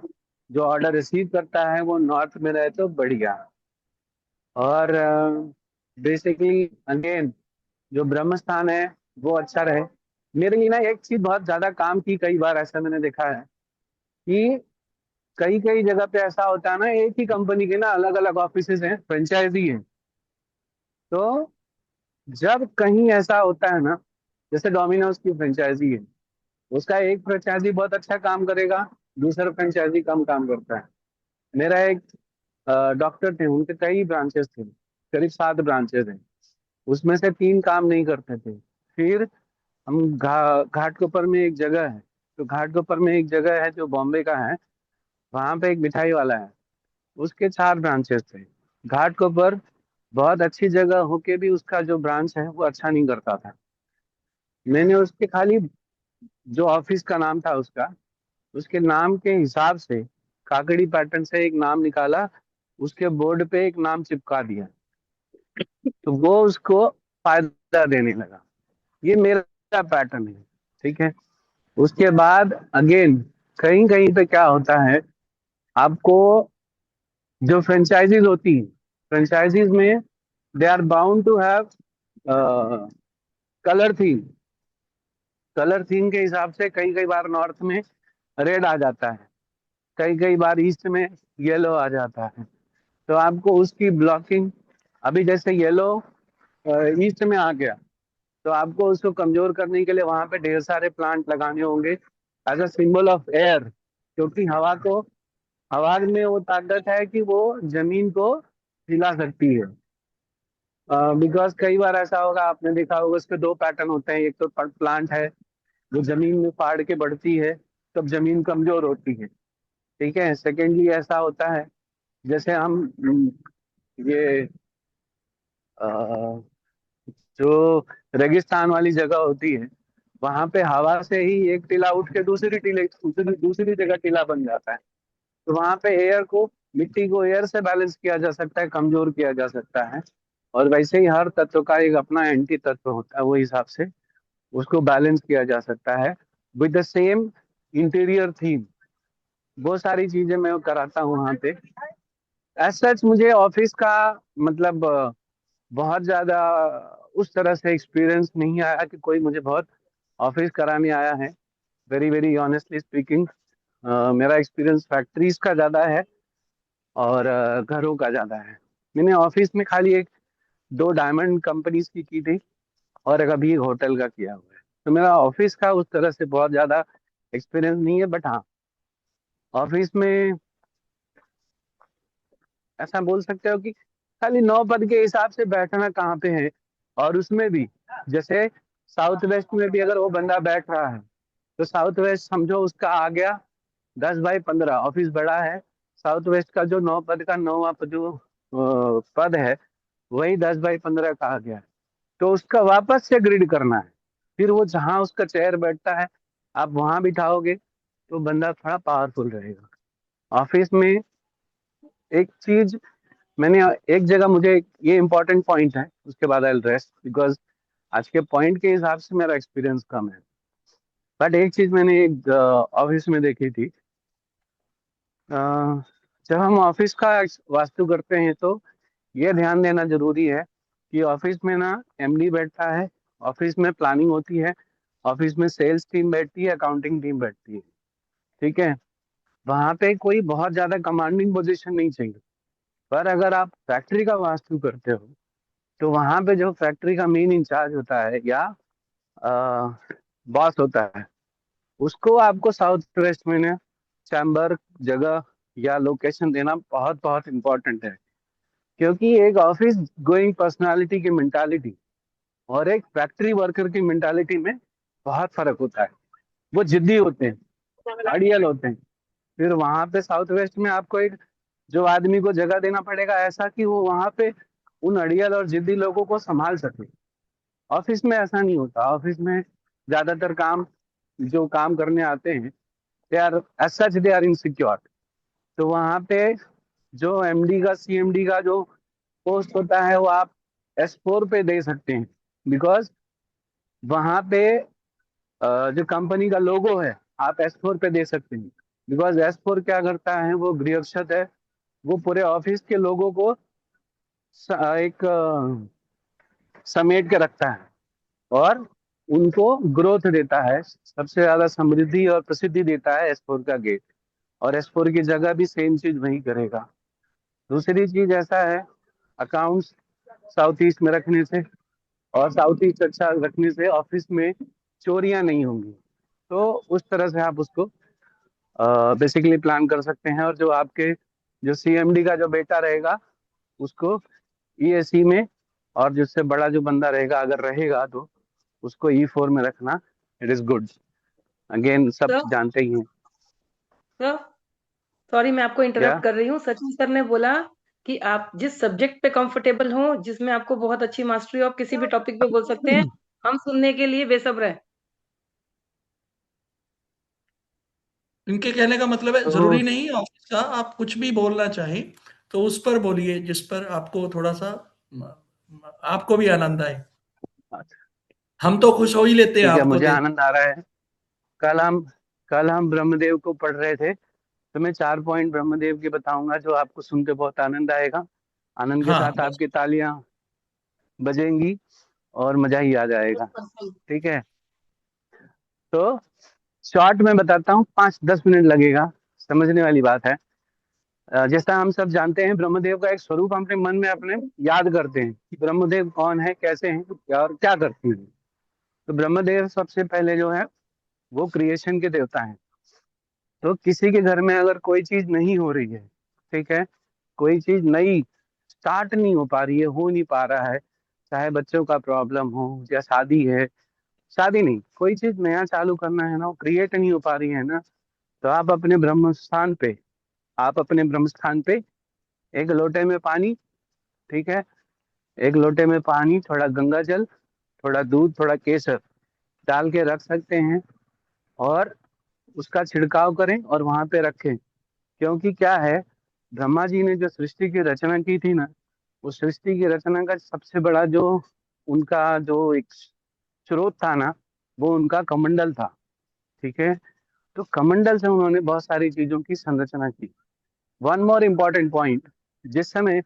जो ऑर्डर रिसीव करता है वो नॉर्थ में रहे तो बढ़िया. और बेसिकली अगेन जो ब्रह्म स्थान है वो अच्छा रहे. मेरे लिए ना एक चीज बहुत ज्यादा काम की, कई बार ऐसा मैंने देखा है कि कई कई जगह पे ऐसा होता है ना, एक ही कंपनी के ना अलग अलग ऑफिस हैं, फ्रेंचाइजी हैं. तो जब कहीं ऐसा होता है ना, जैसे डोमिनोज की फ्रेंचाइजी है, उसका एक फ्रेंचाइजी बहुत अच्छा काम करेगा, दूसरा फ्रेंचाइजी कम काम करता है. मेरा एक डॉक्टर थे, उनके कई ब्रांचेस थे, करीब 7 ब्रांचेस हैं, उसमें से 3 काम नहीं करते थे. फिर हम घाटकोपर में एक जगह है, तो घाटकोपर में एक जगह है जो बॉम्बे का है, वहाँ पे एक मिठाई वाला है, उसके 4 ब्रांचेस थे. घाटकोपर बहुत अच्छी जगह होके भी उसका जो ब्रांच है वो अच्छा नहीं करता था. मैंने उसके खाली जो ऑफिस का नाम था उसका, उसके नाम के हिसाब से काकड़ी पैटर्न से एक नाम निकाला, उसके बोर्ड पे एक नाम चिपका दिया, तो वो उसको फायदा देने लगा। ये मेरा पैटर्न है, ठीक है। उसके बाद अगेन कहीं कहीं पे क्या होता है, आपको जो फ्रेंचाइजीज होती है, फ्रेंचाइजीज में they are bound to have colour theme. Colour theme के हिसाब से कई कई बार नॉर्थ में रेड आ जाता है, कई कई बार ईस्ट में येलो आ जाता है। तो आपको उसकी ब्लॉकिंग, अभी जैसे येलो ईस्ट में आ गया, तो आपको उसको कमजोर करने के लिए वहां पे ढेर सारे प्लांट लगाने होंगे as a symbol of air, क्योंकि हवा में वो ताकत है कि वो जमीन को हिला सकती है। बिकॉज कई बार ऐसा होगा, आपने देखा होगा, उसके दो पैटर्न होते हैं। एक तो प्लांट है वो जमीन में फाड़ के बढ़ती है, तब जमीन कमजोर होती है, ठीक है। सेकेंडली ऐसा होता है, जैसे हम ये अ, जो रेगिस्तान वाली जगह होती है, वहां पे हवा से ही एक टीला उठ के दूसरी जगह टीला बन जाता है। तो वहां पे एयर को, मिट्टी को एयर से बैलेंस किया जा सकता है, कमजोर किया जा सकता है। और वैसे ही हर तत्व का एक अपना एंटी तत्व होता है, वो हिसाब से उसको बैलेंस किया जा सकता है with the same interior theme. वो सारी चीजें मैं कराता हूँ वहाँ पे। एज सच मुझे ऑफिस का मतलब बहुत ज्यादा उस तरह से एक्सपीरियंस नहीं आया कि कोई मुझे बहुत ऑफिस कराने आया है। वेरी वेरी ऑनेस्टली स्पीकिंग, मेरा एक्सपीरियंस फैक्ट्रीज का ज्यादा है और घरों का ज्यादा है। मैंने ऑफिस में खाली एक दो डायमंड कंपनीज की थी और एक अभी एक होटल का किया हुआ है। तो मेरा ऑफिस का उस तरह से बहुत ज्यादा एक्सपीरियंस नहीं है। बट हाँ, ऑफिस में ऐसा बोल सकते हो कि खाली 9 पद के हिसाब से बैठना कहाँ पे है। और उसमें भी जैसे साउथ वेस्ट में भी अगर वो बंदा बैठ रहा है, तो साउथ वेस्ट समझो उसका आ गया 10 बाई 15, ऑफिस बड़ा है। साउथ वेस्ट का जो 9 पद का 9वां जो पद है, वही 10 बाई 15 का आ गया। तो उसका वापस से ग्रिड करना है, फिर वो जहाँ उसका चेयर बैठता है आप वहां बिठाओगे, तो बंदा थोड़ा पावरफुल रहेगा। ऑफिस में एक चीज मैंने, एक जगह मुझे ये इंपॉर्टेंट पॉइंट है, उसके बाद आई रेस्ट, बिकॉज आज के पॉइंट के हिसाब से मेरा एक्सपीरियंस कम है। बट एक चीज मैंने एक ऑफिस में देखी थी। अ, जब हम ऑफिस का वास्तु करते हैं तो ये ध्यान देना जरूरी है कि ऑफिस में ना एमडी बैठता है, ऑफिस में प्लानिंग होती है, ऑफिस में सेल्स टीम बैठती है, अकाउंटिंग टीम बैठती है, ठीक है। वहां पे कोई बहुत ज्यादा कमांडिंग पोजीशन नहीं चाहिए। पर अगर आप फैक्ट्री का वास्तु करते हो, तो वहां पे जो फैक्ट्री का मेन इंचार्ज होता है या बॉस होता है, उसको आपको साउथ वेस्ट में ना चैम्बर जगह या लोकेशन देना बहुत बहुत इम्पोर्टेंट है। क्योंकि एक ऑफिस गोइंग पर्सनालिटी की मेंटालिटी और एक फैक्ट्री वर्कर की मेंटालिटी में बहुत फर्क होता है। वो जिद्दी होते हैं, अड़ियल होते हैं। फिर वहां पे साउथ वेस्ट में आपको एक जो आदमी को जगह देना पड़ेगा ऐसा कि वो वहां पे उन अड़ियल और जिद्दी लोगों को संभाल सके। ऑफिस में ऐसा नहीं होता। ऑफिस में ज्यादातर काम जो काम करने आते हैं, they are as such they are insecure. तो वहां पे जो एमडी का सीएमडी का जो पोस्ट होता है, वो आप S4 पे दे सकते हैं। बिकॉज वहां पे जो कंपनी का लोगो है, आप S4 पे दे सकते हैं। बिकॉज S4 क्या करता है, वो गृहक्षत है, वो पूरे ऑफिस के लोगों को एक समेट के रखता है और उनको ग्रोथ देता है। सबसे ज्यादा समृद्धि और प्रसिद्धि देता है S4 का गेट। और S4 की जगह भी सेम चीज वही करेगा। दूसरी चीज ऐसा है, अकाउंट्स साउथ ईस्ट में रखने से और साउथ ईस्ट अच्छा रखने से ऑफिस में चोरियां नहीं होंगी। तो उस तरह से आप उसको बेसिकली प्लान कर सकते हैं। और जो आपके जो सीएमडी का जो बेटा रहेगा, उसको ईएसी में, और जिससे बड़ा जो बंदा रहेगा अगर रहेगा तो उसको E4 में रखना, इट इज गुड। अगेन सब सर जानते ही हैं। सर सॉरी मैं आपको क्या? इंटरप्ट कर रही हूँ। सचिन सर ने बोला कि आप जिस सब्जेक्ट पे कंफर्टेबल हो, जिसमें आपको बहुत अच्छी मास्टरी हो, आप किसी भी टॉपिक पे बोल सकते हैं। हम सुनने के लिए बेसब्र है। इनके कहने का मतलब है तो जरूरी नहीं ऑफिस का, आप कुछ भी बोलना चाहें तो उस पर बोलिए जिस पर आपको थोड़ा सा आपको भी आनंद आए। हम तो खुश हो ही लेते हैं ठीक है, आपको मुझे देख। आनंद आ रहा है। कल हम कल हम ब्रह्मदेव को पढ़ रहे थे, तो मैं 4 पॉइंट ब्रह्मदेव के बताऊंगा जो आपको सुन के बहुत आनंद आएगा। आनंद के हाँ साथ बस। आपकी तालियां बजेंगी और मजा ही आ जाएगा। ठीक है, तो शॉर्ट में बताता हूँ, 5-10 मिनट लगेगा, समझने वाली बात है। जैसा हम सब जानते हैं, ब्रह्मदेव का एक स्वरूप हम अपने मन में अपने याद करते हैं कि ब्रह्मदेव कौन है, कैसे हैं, क्या और क्या करते हैं। तो ब्रह्मदेव सबसे पहले जो है वो क्रिएशन के देवता हैं। तो किसी के घर में अगर कोई चीज नहीं हो रही है, ठीक है, कोई चीज नई स्टार्ट नहीं हो पा रही है, हो नहीं पा रहा है, चाहे बच्चों का प्रॉब्लम हो या शादी है, शादी नहीं, कोई चीज नया चालू करना है ना, वो क्रिएट नहीं हो पा रही है ना, तो आप अपने ब्रह्म स्थान पे एक लोटे में पानी, ठीक है, एक लोटे में पानी, थोड़ा गंगा जल, थोड़ा दूध, थोड़ा केसर डाल के रख सकते हैं और उसका छिड़काव करें और वहां पे रखें। क्योंकि क्या है, ब्रह्मा जी ने जो सृष्टि की रचना की थी ना, उस सृष्टि की रचना का सबसे बड़ा जो उनका जो एक स्रोत था ना, वो उनका कमंडल था। ठीक है, तो कमंडल से उन्होंने बहुत सारी चीजों की संरचना की। वन मोर इम्पोर्टेंट पॉइंट, जिस समय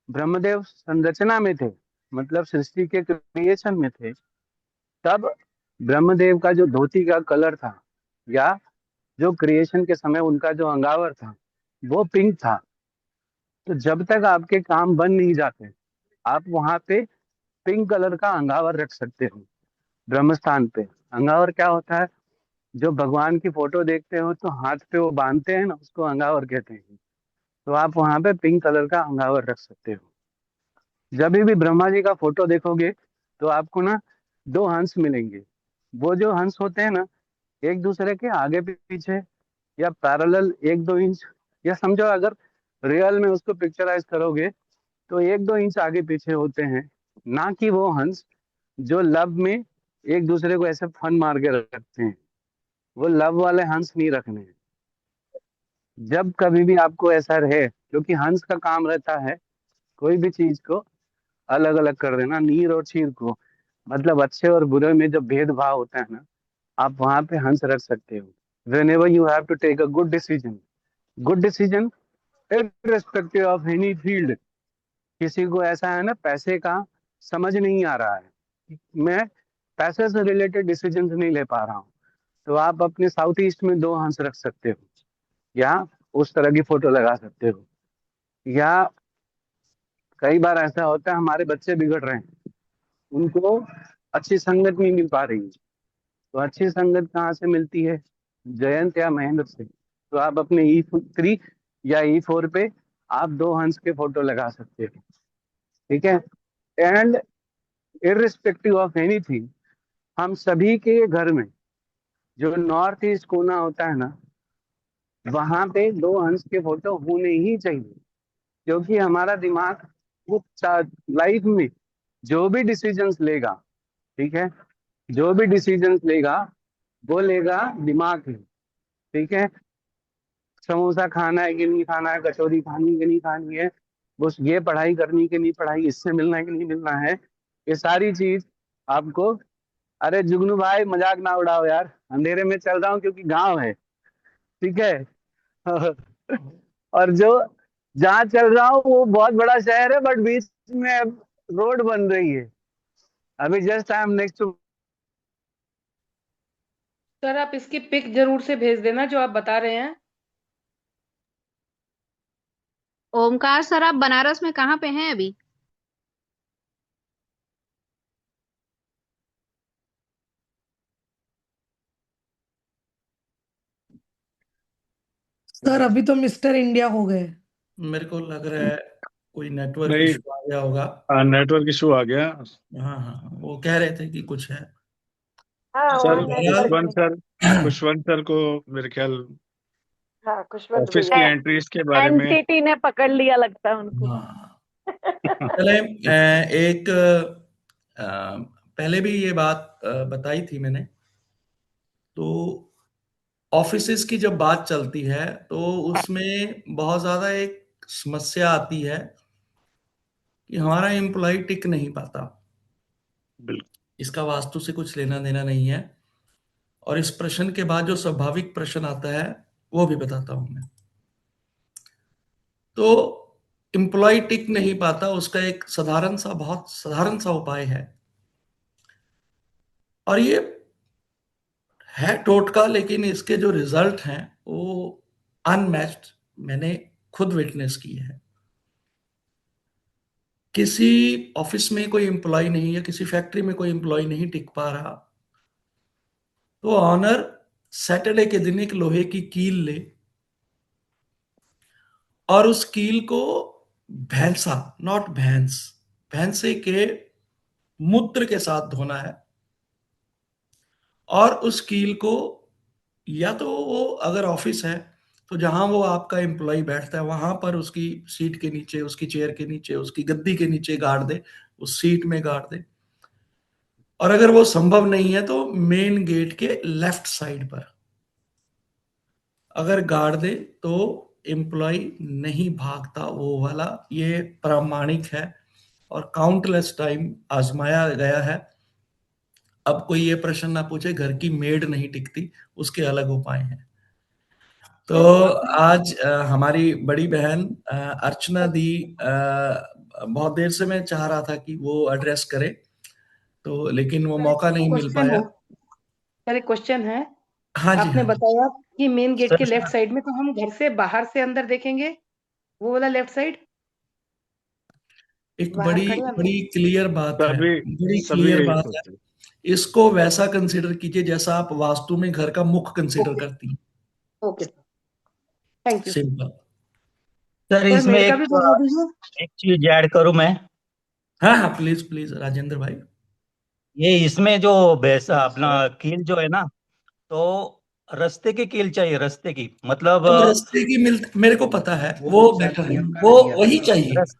ब्रह्मदेव संरचना में थे, मतलब सृष्टि के क्रिएशन में थे, तब ब्रह्मदेव का जो धोती का कलर था या जो क्रिएशन के समय उनका जो अंगावर था वो पिंक था। तो जब तक आपके काम बन नहीं जाते, आप वहां पे पिंक कलर का अंगावर रख सकते हो ब्रह्म स्थान पे। अंगावर क्या होता है, जो भगवान की फोटो देखते हो तो हाथ पे वो बांधते हैं ना, उसको अंगावर कहते हैं। तो आप वहां पे पिंक कलर का अंगावर रख सकते हो। जब भी ब्रह्मा जी का फोटो देखोगे तो आपको ना 2 हंस मिलेंगे। वो जो हंस होते हैं ना, एक दूसरे के आगे पीछे या पैरेलल 1-2 इंच, या समझो अगर रियल में उसको पिक्चराइज करोगे तो 1-2 इंच आगे पीछे होते हैं। ना कि वो हंस जो लव में एक दूसरे को ऐसे फन मार के रखते हैं, वो लव वाले हंस नहीं रखने हैं। जब कभी भी आपको ऐसा रहे, क्योंकि हंस का काम रहता है कोई भी चीज को अलग अलग कर देना, नीर और चीर को, मतलब अच्छे और बुरे में जो भेदभाव होता है ना, आप वहां पे हंस रख सकते हो। whenever you have to take a good decision irrespective of any field। किसी को ऐसा है ना, पैसे का समझ नहीं आ रहा है, मैं पैसे से रिलेटेड डिसीजन नहीं ले पा रहा हूँ, तो आप अपने साउथ ईस्ट में 2 हंस रख सकते हो या उस तरह की फोटो लगा सकते हो। या कई बार ऐसा होता है हमारे बच्चे बिगड़ रहे हैं, उनको अच्छी संगत नहीं मिल पा रही है, तो अच्छी संगत कहाँ से मिलती है, जयंत या महेंद्र से। तो आप अपने E3 या E4 पे आप 2 हंस के फोटो लगा सकते हो। ठीक है, एंड इररिस्पेक्टिव ऑफ एनीथिंग, हम सभी के घर में जो नॉर्थ ईस्ट कोना होता है ना, वहां पे 2 हंस के फोटो होने ही चाहिए। क्योंकि हमारा दिमाग वो लाइफ में जो भी डिसीजंस लेगा, ठीक है, जो भी डिसीजंस लेगा वो लेगा दिमाग में। ठीक है, समोसा खाना है कि नहीं खाना है, कचौरी खानी कि नहीं खानी है, बस ये पढ़ाई करनी कि नहीं पढ़ाई, इससे मिलना है कि नहीं मिलना है, ये सारी चीज आपको। अरे जुगनू भाई मजाक ना उड़ाओ यार, अंधेरे में चल रहा हूँ क्योंकि गांव है। ठीक है और जो जहाँ चल रहा हूँ वो बहुत बड़ा शहर है, बट बीच में रोड बन रही है। अभी just I am next to. Sir आप इसकी पिक जरूर से भेज देना जो आप बता रहे हैं। ओमकार सर, आप बनारस में कहाँ पे हैं अभी? सर अभी तो मिस्टर इंडिया हो गए। मेरे को लग रहा है कोई नेटवर्क नहीं, इशू आ गया होगा। नेटवर्क इशू आ गया। हाँ हाँ, वो कह रहे थे कि कुछ है। हाँ तो सर वहाँ बहरहाल नेटवर्क में। खुशवंत सर को मेरे ख्याल हाँ खुशवंत ऑफिस की भैया। एंट्रीज के बारे में। एनटीटी ने पकड़ लिया लगता है उनको। हाँ चले, एक पहले भी ये बात बताई थी मैंने। तो ऑफिसेस की जब बात चलती है तो उसमें बहुत ज्यादा एक समस्या आती है कि हमारा एम्प्लॉय टिक नहीं पाता। बिल्कुल। इसका वास्तु से कुछ लेना देना नहीं है। और इस प्रश्न के बाद जो स्वाभाविक प्रश्न आता है वो भी बताता हूं मैं। तो एम्प्लॉय टिक नहीं पाता, उसका एक बहुत साधारण सा उपाय है, और ये है टोटका, लेकिन इसके जो रिजल्ट हैं वो अनमैच्ड, मैंने खुद विटनेस किए हैं। किसी ऑफिस में कोई एम्प्लॉय नहीं, या किसी फैक्ट्री में कोई एम्प्लॉय नहीं टिक पा रहा, तो ऑनर सैटरडे के दिन एक लोहे की कील ले और उस कील को भैंसा, नॉट भैंस, भैंसे के मूत्र के साथ धोना है। और उस कील को, या तो वो अगर ऑफिस है तो जहां वो आपका एम्प्लॉय बैठता है वहां पर उसकी सीट के नीचे, उसकी चेयर के नीचे, उसकी गद्दी के नीचे गाड़ दे, उस सीट में गाड़ दे। और अगर वो संभव नहीं है तो मेन गेट के लेफ्ट साइड पर अगर गाड़ दे तो एम्प्लॉय नहीं भागता वो वाला। ये प्रामाणिक है और काउंटलेस टाइम आजमाया गया है। अब कोई ये प्रश्न ना पूछे घर की मेड नहीं टिकती, उसके अलग उपाय हैं। तो आज हमारी बड़ी बहन अर्चना दी, बहुत देर से मैं चाह रहा था कि वो एड्रेस करे, तो लेकिन वो मौका नहीं मिल क्वेश्चन पाया। है सर, एक क्वेश्चन है। हाँ जी, आपने हाँ जी। बताया कि मेन गेट के सर, लेफ्ट साइड में, तो हम घर से बाहर से अंदर देखेंगे वो वाला लेफ्ट साइड, एक बाहर बड़ी खड़े अंदर। बड़ी क्लियर बात है, सभी बड़ी सभी क्लियर यही बात है। सोचते हैं। इसको वैसा कंसीडर कीजिए जैसा आप वास्तु में घर का मुख कंसीडर ओके करती हैं। Okay, thank you simple. Sir sir. इसमें मेरे का भी बता दीजिए। एक चीज ऐड करूं मैं। हाँ हाँ, प्लीज प्लीज राजेंद्र भाई। ये इसमें जो अपना कील जो है ना, तो रस्ते की कील चाहिए, रस्ते की मतलब अब रास्ते की मेरे को पता है वो बेटर है, वो वही चाहिए। रस,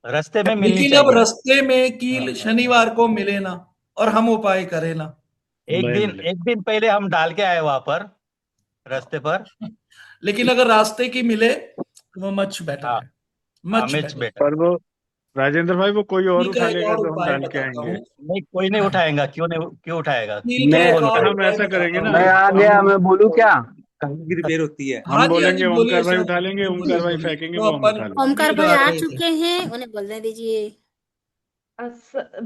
रास्ते में मिलनी लेकिन अब चाहिए। रास्ते में कील शनिवार को मिले ना और हम उपाय करें ना। नहीं मिले। एक दिन पहले हम डाल के आए वहां पर, रास्ते पर। लेकिन अगर रास्ते की मिले तो वो मच बेटर हाँ है, हाँ, मच मैच बेटर। बेटर। पर वो राजेंद्र भाई, वो कोई और कील का उठा एक लेगा और जो हम उपाय डाल के बताता आएंगे। हूँ। नहीं, कोई नहीं उठाएगा, क्यों नहीं, क्यों उठाएगा? कील का मैं एक कौन और तो उठाएगा? हम उपाय ऐसा करेंगे बताता ना, मैं हूँ। आ गया, हम मैं बोलूं क्या? कहीं की रिपेयर होती है। हाँ हम जी, हाँ बोलेंगे जी, बोलिए ओमकार भाई सर। उठा लेंगे, बोलिए ओमकार भाई बोलिए, फेंकेंगे, तो वो हम अपन उठा लेंगे। ओमकार कील भाई गाड़ आ रहे थे। चुके हैं, उन्हें बोलने दीजिए।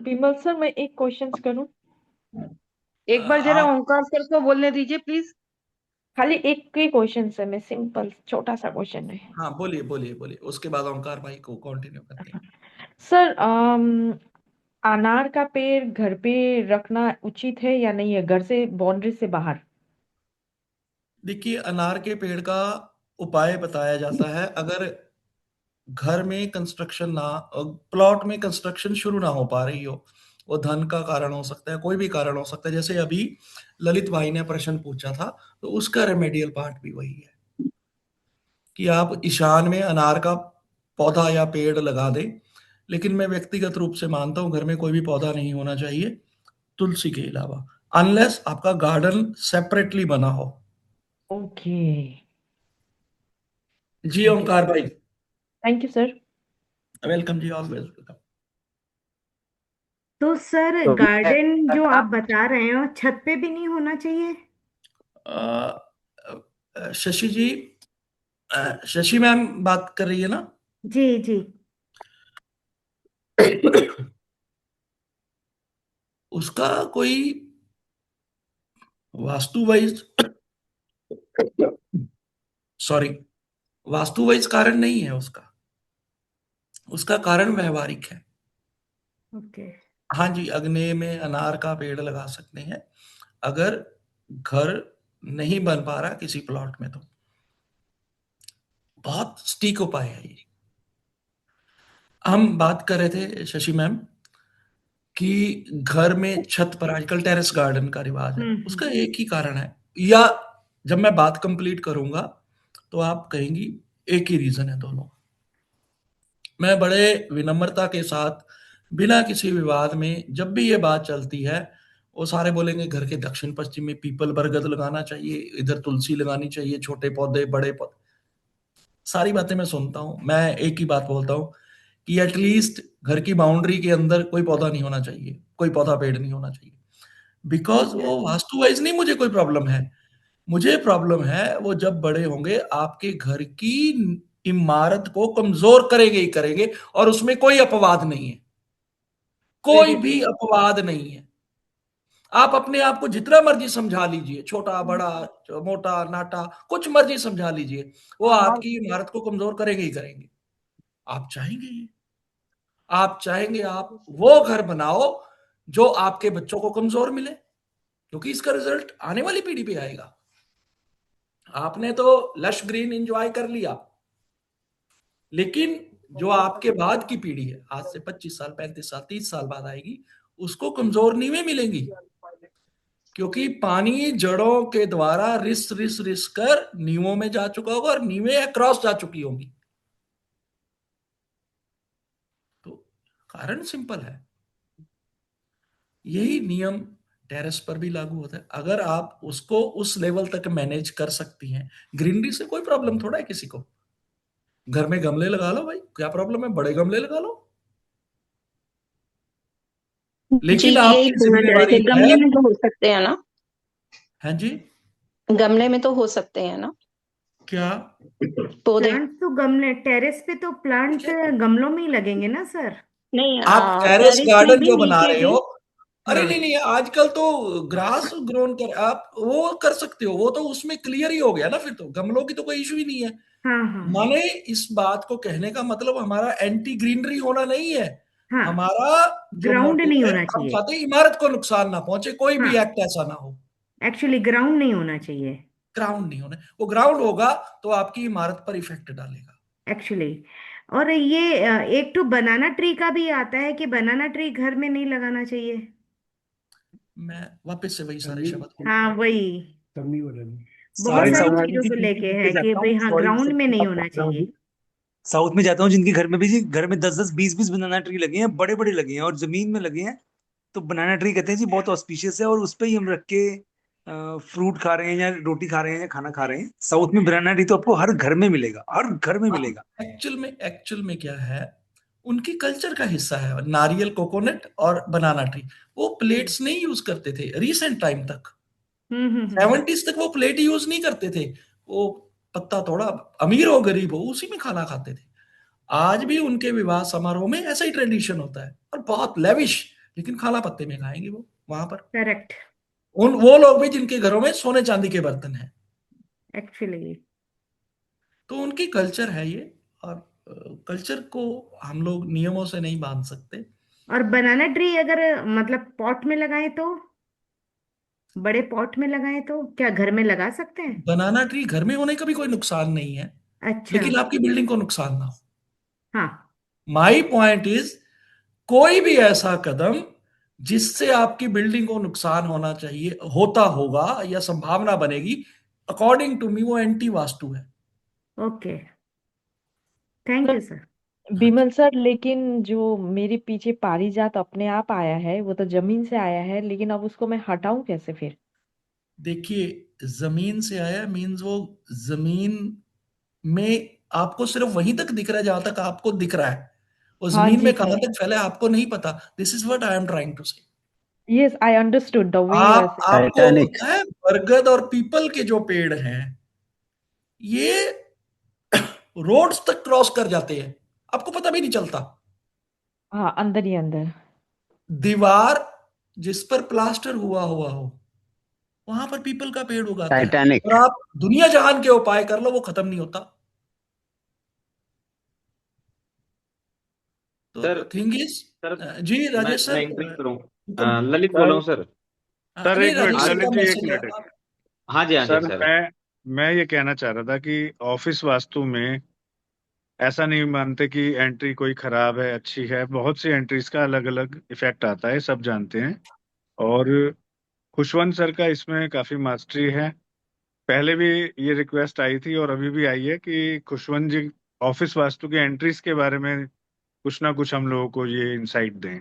विमल सर, मैं एक क्वेश्चन करूं? एक बार जरा आप ओंकार सर को बोलने दीजिए प्लीज। खाली एक ही क्वेश्चन है, मैं सिंपल छोटा सा क्वेश्चन है। हाँ, बोलिए बोलिए बोलिए, उसके बाद ओंकार भाई को कंटिन्यू करते हैं। सर अनार का पेड़ घर पे रखना उचित है या नहीं है, घर से बाउंड्री से बाहर? देखिए, अनार के पेड़ का उपाय बताया जाता है। अगर घर में कंस्ट्रक्शन ना, प्लॉट में कंस्ट्रक्शन शुरू ना हो पा रही हो, वो धन का कारण हो सकता है, कोई भी कारण हो सकता है। जैसे अभी ललित भाई ने प्रश्न पूछा था, तो उसका रेमेडियल पार्ट भी वही है कि आप ईशान में अनार का पौधा या पेड़ लगा दें। लेकिन मैं व्यक्तिगत रूप से मानता हूं घर में कोई भी पौधा नहीं होना चाहिए तुलसी के अलावा, अनलेस आपका गार्डन सेपरेटली बना हो। ओके, जी थैंक यू, ओंकार भाई। Thank you sir. वेलकम जी, ऑलवेज वेलकम। तो सर तो गार्डन जो आप बता रहे हो छत पे भी नहीं होना चाहिए? शशि जी, शशि मैम बात कर रही है ना? जी जी। उसका कोई vastu wise, sorry, vastu wise कारण नहीं है उसका। उसका कारण व्यवहारिक है। ओके। हाँ जी, अग्नेय में अनार का पेड़ लगा सकते हैं अगर घर नहीं बन पा रहा किसी प्लॉट में, तो बहुत स्टीक उपाय है ये। हम बात कर रहे थे शशि मैम कि घर में छत पर आजकल टेरेस गार्डन का रिवाज है, उसका एक ही कारण है, या जब मैं बात कंप्लीट करूंगा तो आप कहेंगी एक ही रीजन है दोनों। मैं बड़े विनम्रता के साथ, बिना किसी विवाद में, जब भी ये बात चलती है वो सारे बोलेंगे घर के दक्षिण पश्चिम में पीपल बरगद लगाना चाहिए, इधर तुलसी लगानी चाहिए, छोटे पौधे बड़े पौधे। सारी बातें मैं सुनता हूँ, मैं एक ही बात बोलता हूँ कि एटलीस्ट घर की बाउंड्री के अंदर कोई पौधा नहीं होना चाहिए, कोई पौधा पेड़ नहीं होना चाहिए। बिकॉज वो वास्तु वाइज नहीं मुझे कोई प्रॉब्लम है, मुझे प्रॉब्लम है वो जब बड़े होंगे आपके घर की इमारत को कमजोर करेंगे ही करेंगे, और उसमें कोई अपवाद नहीं है, कोई भी अपवाद नहीं है। आप अपने आप को जितना मर्जी समझा लीजिए, छोटा बड़ा मोटा नाटा कुछ मर्जी समझा लीजिए, वो आपकी इमारत को कमजोर करेंगे ही करेंगे। आप चाहेंगे, आप चाहेंगे आप वो घर बनाओ जो आपके बच्चों को कमजोर मिले, क्योंकि इसका रिजल्ट आने वाली पीढ़ी पे आएगा। आपने तो लश ग्रीन एंजॉय कर लिया, लेकिन जो आपके बाद की पीढ़ी है, आज से 25 साल 35 साल 30 साल बाद आएगी, उसको कमजोर नींवें मिलेंगी, क्योंकि पानी जड़ों के द्वारा रिस रिस रिस कर नींवों में जा चुका होगा और नींवें अक्रॉस जा चुकी होंगी। तो कारण सिंपल है, यही नियम टेरेस पर भी लागू होता है। अगर आप उसको उस लेवल तक मैनेज कर सकती हैं, ग्रीनरी से कोई प्रॉब्लम थोड़ा है किसी को, घर में गमले लगा लो भाई, क्या प्रॉब्लम है, बड़े गमले लगा लो। जी लेकिन यही आपकी पूछना चाह रहे थे, जिम्मेवारी गमले है। में तो हो सकते हैं ना? हाँ जी, गमले में तो हो सकते हैं ना क्या पौधे? प्लांट तो गमले, टेरेस पे तो प्लांट गमलों में ही लगेंगे ना सर? नहीं आप टेरेस टेरेस में गार्डन भी, जो बना नीचे रहे भी। हो, अरे हाँ नहीं नहीं, आजकल तो ग्रास ग्रोन कर आप वो कर सकते हो, वो तो उसमें क्लियर ही हो गया ना, फिर तो गमलों की तो कोई इशू ही नहीं है। हाँ हाँ माने इस बात को कहने का मतलब हमारा एंटी ग्रीनरी होना नहीं है, हाँ, हमारा जो ग्राउंड मोटिव नहीं है, होना हम चाहिए। चाहते हैं इमारत को नुकसान ना पहुंचे, कोई भी हाँ, एक्ट ऐसा ना हो। एक्चुअली ग्राउंड नहीं होना चाहिए ग्राउंड नहीं होना, वो ग्राउंड होगा तो आपकी इमारत पर इफेक्ट डालेगा। एक्चुअली। और ये एक तो बनाना ट्री का भी आता है कि बनाना ट्री घर में नहीं लगाना चाहिए। मैं वापस से वही सारे शब्द हाँ वही, बहुत सॉरी सारी साउथ चीजों को लेके है कि जाता भाई हूँ, हाँ सॉरी ग्राउंड में नहीं होना चाहिए। साउथ में जाता हूँ जिनके घर में भी जी, घर में 10-10 20-20 बनाना ट्री लगे हैं, बड़े बड़े लगे हैं और जमीन में लगे हैं। तो बनाना ट्री कहते हैं जी बहुत ऑस्पिशियस है, और उस पे ही हम रख के फ्रूट खा रहे हैं या रोटी खा रहे हैं या खाना खा रहे हैं। साउथ में बनाना ट्री तो आपको हर घर में मिलेगा, हर घर में मिलेगा। एक्चुअल में क्या है, उनकी कल्चर का हिस्सा है नारियल, कोकोनट और बनाना ट्री। वो प्लेट्स नहीं यूज करते थे रिसेंट टाइम तक, 70s तक वो प्लेट यूज नहीं करते थे। वो पत्ता थोड़ा, अमीर हो गरीब हो, उसी में खाना खाते थे। आज भी उनके विवाह समारोह में ऐसा ही ट्रेडिशन होता है, और बहुत लेविश, लेकिन खाना पत्ते में खाएंगे वो वहां पर। करेक्ट, उन वो लोग भी जिनके घरों में सोने चांदी के बर्तन हैं, एक्चुअली। तो उनकी कल्चर है ये, और कल्चर को हम लोग नियमों से नहीं बांध सकते। और बनाना ट्री अगर मतलब पॉट में लगाए तो, बड़े पॉट में लगाए तो क्या घर में लगा सकते हैं? बनाना ट्री घर में होने का भी कोई नुकसान नहीं है, अच्छा। लेकिन आपकी बिल्डिंग को नुकसान ना हो। हाँ, माई पॉइंट इज, कोई भी ऐसा कदम जिससे आपकी बिल्डिंग को नुकसान होना चाहिए, होता होगा या संभावना बनेगी, अकॉर्डिंग टू मी वो एंटी वास्तु है। Okay, thank you sir. Bimal sir, लेकिन जो मेरे पीछे पारिजात अपने आप आया है वो तो जमीन से आया है, लेकिन अब उसको मैं हटाऊं कैसे फिर? देखिए, जमीन से आया मीन्स वो जमीन में आपको सिर्फ वहीं तक दिख रहा है जहां तक आपको दिख रहा है, वो हाँ जमीन जी में कहां सर, तक फैला है आपको नहीं पता। This is what I am trying to say. Yes I understood the way you are आपको पता है, बरगद और पीपल के जो पेड़ हैं, ये रोड्स तक क्रॉस कर जाते हैं, आपको पता भी नहीं चलता। हाँ, अंदर ही अंदर। दीवार जिस पर प्लास्टर हुआ हुआ हो, वहां पर पीपल का पेड़ उगाता है, टाइटैनिक। और आप दुनिया जहान के उपाय कर लो, वो खत्म नहीं होता। तो थिंग इज, जी राजेश सर, मैं इंटरेस्ट करूं, ऊपर ललित बोल रहा हूं सर। सर नहीं, एक मिनट, राजेश सर का ललित जी एक मैसेज है। मिनट। हाँ जी सर सर। मैं ये कहना चाह रहा था कि ऑफिस वास्तु में ऐसा नहीं मानते कि एंट्री कोई खराब है अच्छी है, बहुत सी एंट्रीज का अलग अलग इफेक्ट आता है, सब जानते हैं। और खुशवंत सर का इसमें काफी मास्टरी है। पहले भी ये रिक्वेस्ट आई थी और अभी भी आई है कि खुशवंत जी ऑफिस वास्तु के एंट्रीज के बारे में कुछ ना कुछ हम लोगों को ये इंसाइट दें,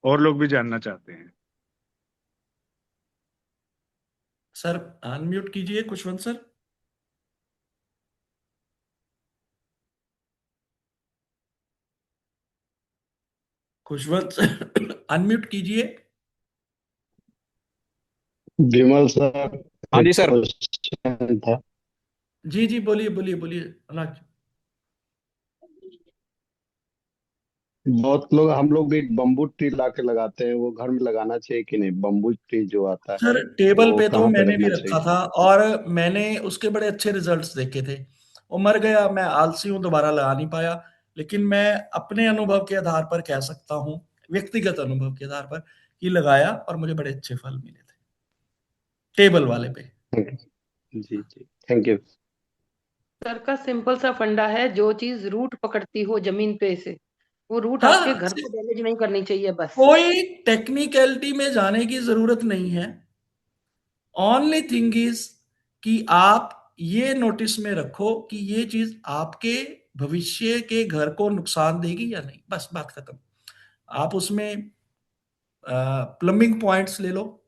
और लोग भी जानना चाहते हैं। सर अनम्यूट कीजिए Khushwant sir. Khushwant sir unmute कीजिए। विमल सर, हाँ एक जी सर। क्वेश्चन था। जी जी बोलिए बोलिए बोलिए अनाज। बहुत लोग, हम लोग भी बम्बू ट्री ला के लगाते हैं, वो घर में लगाना चाहिए कि नहीं? बम्बू ट्री जो आता है सर टेबल वो पे तो कहाँ पे मैंने भी रखना रखा चाहिए? था और मैंने उसके बड़े अच्छे रिजल्ट्स देखे थे। वो मर गया, मैं आलसी हूं, दोबारा लगा नहीं पाया। लेकिन मैं अपने अनुभव के आधार पर कह सकता हूँ, व्यक्तिगत अनुभव के आधार पर, कि लगाया और मुझे बड़े अच्छे फल मिले थे टेबल वाले पे। जी जी, थैंक यू। सर का सिंपल सा फंडा है, जो चीज रूट पकड़ती हो जमीन पे से, वो रूट आपके हाँ, घर को डैमेज नहीं करनी चाहिए बस। कोई टेक्निकलिटी में जाने की जरूरत नहीं है। ओनली थिंग इज कि आप ये नोटिस में रखो कि ये चीज आपके भविष्य के घर को नुकसान देगी या नहीं, बस बात खत्म। आप उसमें प्लम्बिंग पॉइंट्स ले लो,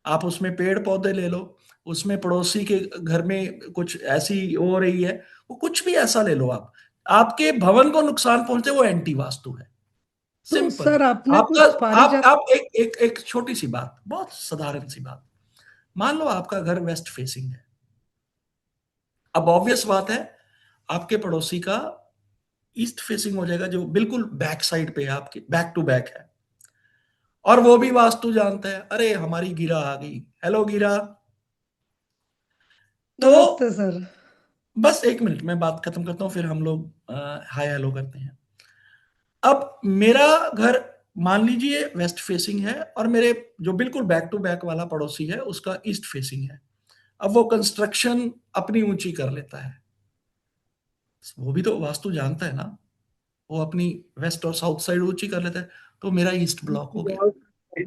आप उसमें पेड़ पौधे ले लो, उसमें पड़ोसी के घर में कुछ ऐसी हो रही है, वो कुछ भी ऐसा ले लो, आप आपके भवन को नुकसान पहुंचे, वो एंटी वास्तु है। तो सिंपल। सर आपने आपका कुछ पारिजात आप एक एक एक छोटी सी बात, बहुत साधारण सी बात। मान लो आपका घर वेस्ट फेसिंग है। अब ऑब्वियस बात है, आपके पड़ोसी का ईस्ट फेसिंग हो जाएगा, जो बिल्कुल बैक साइड पे है, आपके बैक टू बैक है। और वो भी वास्तु जानता है। अरे हमारी गिरा आ गई, हेलो गिरा। तो नमस्ते सर। बस एक मिनट में बात खत्म करता हूं, फिर हम लोग हाय हेलो करते हैं। अब मेरा घर मान लीजिए वेस्ट फेसिंग है, और मेरे जो बिल्कुल बैक टू बैक वाला पड़ोसी है उसका ईस्ट फेसिंग है। अब वो कंस्ट्रक्शन अपनी ऊंची कर लेता है, वो भी तो वास्तु जानता है ना। वो अपनी वेस्ट और साउथ साइड ऊंची कर लेता है, तो मेरा ईस्ट ब्लॉक हो गया।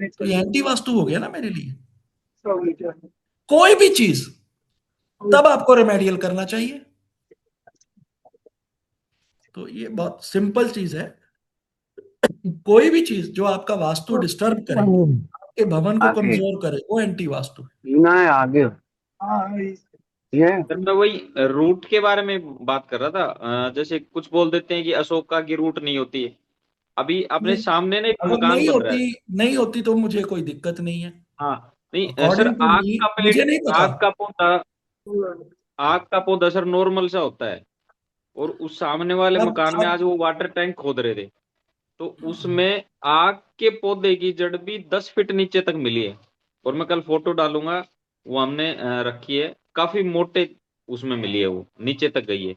तो ये एंटी वास्तु हो गया ना मेरे लिए। कोई भी चीज तब आपको रेमेडियल करना चाहिए। तो ये बहुत सिंपल चीज है। कोई भी चीज जो आपका वास्तु डिस्टर्ब करे, आपके भवन को आगे कमजोर करे, वो एंटी वास्तु है। ना है, आगे ये सर मैं वही रूट के बारे में बात कर रहा था। जैसे कुछ बोल देते हैं कि अशोका की रूट नहीं होती है। अभी अपने नहीं, सामने ना एक अगर मकान नहीं बन रहा होती, है। नहीं होती तो मुझे कोई दिक्कत नहीं है। हाँ। नहीं सर, अकॉर्डिंग टू आग मी, का पेड़, मुझे नहीं पता। आग का पौधा, आग का पौधा सर नॉर्मल सा होता है। और उस सामने वाले अब मकान में अब आज वो वाटर टैंक खोद रहे थे, तो उसमें आग के पौधे की जड़ भी 10 फीट नीचे तक मिली है। और मैं कल फोटो डालूंगा, वो हमने रखी है, काफी मोटे उसमें मिली है, वो नीचे तक गई है।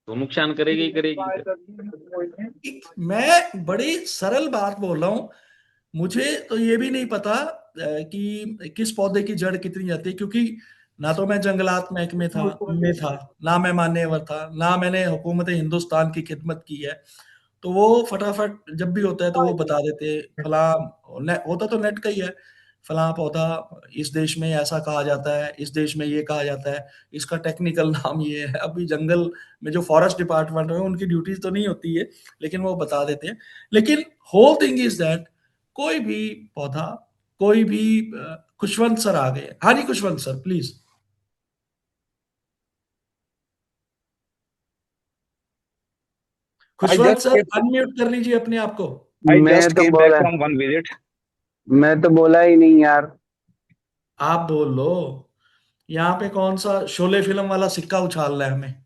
तो नुकसान करेगी ही करेगी। मैं बड़ी सरल बात बोल रहा हूं। मुझे तो ये भी नहीं पता कि किस पौधे की जड़ कितनी जाती है, क्योंकि ना तो मैं जंगलात महकमे था, ना मैं मान्यवर था, ना मैंने हुकूमत हिंदुस्तान की खिदमत की है। तो वो फटाफट जब भी होता है तो वो बता देते हैं, फला होता तो नेट का ही है, फला पौधा इस देश में ऐसा कहा जाता है, इस देश में ये कहा जाता है, इसका टेक्निकल नाम ये है। अभी जंगल में जो फॉरेस्ट डिपार्टमेंट है उनकी ड्यूटीज तो नहीं होती है, लेकिन वो बता देते हैं। लेकिन होल थिंग इज दैट कोई भी पौधा, कोई भी खुशवंत सर आ गए। हाँ जी Khushwant sir please. I Khushwant just sir came, unmute कर लीजिए अपने आप को। I मैं just तो came back बोला, from one visit. मैं तो बोला ही नहीं यार। आप बोल लो। यहाँ पे कौन सा शोले फिल्म वाला सिक्का उछाल रहा है हमें।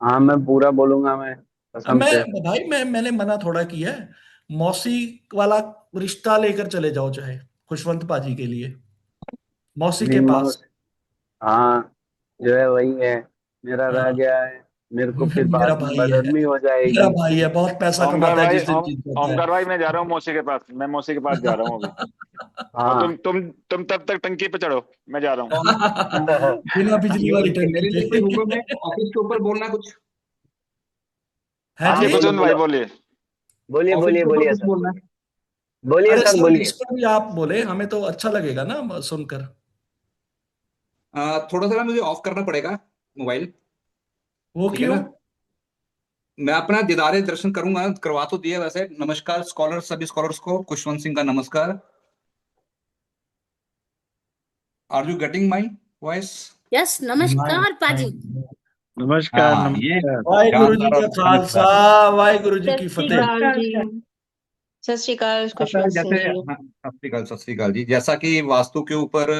हाँ, मैं पूरा बोलूंगा, मैं कसम मैं से। भाई मैंने मना थोड़ा किया है। मौसी वाला रिश्ता लेकर चले जाओ चाहे, खुशवंत पाजी के लिए, मौसी के रीमा, पास। हाँ, जो है वही है, मेरा रह हाँ, गया है। मेरे को फिर मेरा बाद में भाई है, बदहजमी हो मेरा जाएगी। भाई है, बहुत पैसा ओमकार कमाता है भाई, जिस दिन जीत जाता है। ओमकार भाई, मैं जा रहा हूँ मौसी के पास, मैं मौसी के पास जा रहा हूँ अभी। और हाँ। तुम तब तक टंकी पे चढ़ो, मैं जा रहा हूँ। बिना बिजली वाली टंकी मेरे लिए कोई हुक्म है? पे। ऑफिस के ऊपर बोलना कुछ? है हाँ हाँ, जी। बोलो बसंत भाई बोलो, बोलिए। बोलिए ऑफिस बोलिए के ऊपर बोलिए कुछ सर, बोलना है? बोलिए अरे सर, सर बोलिए। इस पर भी आप बोले, हमें तो अच्छा लगेगा ना सुनकर। थोड़ा सा ना मुझे ऑफ करना पड़ेगा मोबाइल। वो ठीक है क्यों? ना? मैं अपना दीदारे दर्शन करूंगा, करवा तो दिया वैसे। नमस्कार स्कॉलर, सभी स्कॉलर्स को खुशवंत सिंह का नमस्कार। Are you getting my voice? Yes, नमस्कार पाजी। नमस्कार हाँ, ये नमस्कार। वाहिगुरु जी शानदार का और खालसा, शानदार। वाहिगुरु जी सत की श्री फतेह। अकाल जी। सत श्री अकाल अच्छा, खुशवंत सिंह जैसे जी। हाँ, सत श्री अकाल जी। जैसा कि वास्तु के ऊपर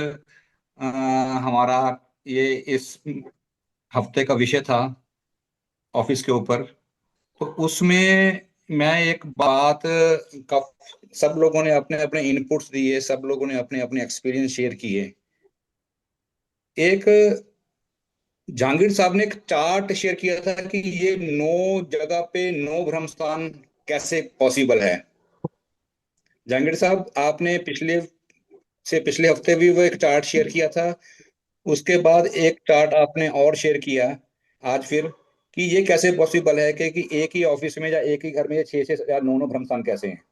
हमारा ये इस हफ्ते का विषय था, ऑफिस के ऊपर, तो उसमें मैं एक बात का, सब लोगों ने अपने अपने इनपुट्स दिए, सब लोगों ने अपने अपने एक्सपीरियंस शेयर किए। एक जहांगीर साहब ने एक चार्ट शेयर किया था कि ये 9 जगह पे 9 ब्रह्म स्थान कैसे पॉसिबल है। जहांगीर साहब, आपने पिछले हफ्ते भी वो एक चार्ट शेयर किया था। उसके बाद एक चार्ट आपने और शेयर किया आज फिर, कि ये कैसे पॉसिबल है कि एक ही ऑफिस में या एक ही घर में 6 या 9 ब्रह्म स्थान कैसे हैं।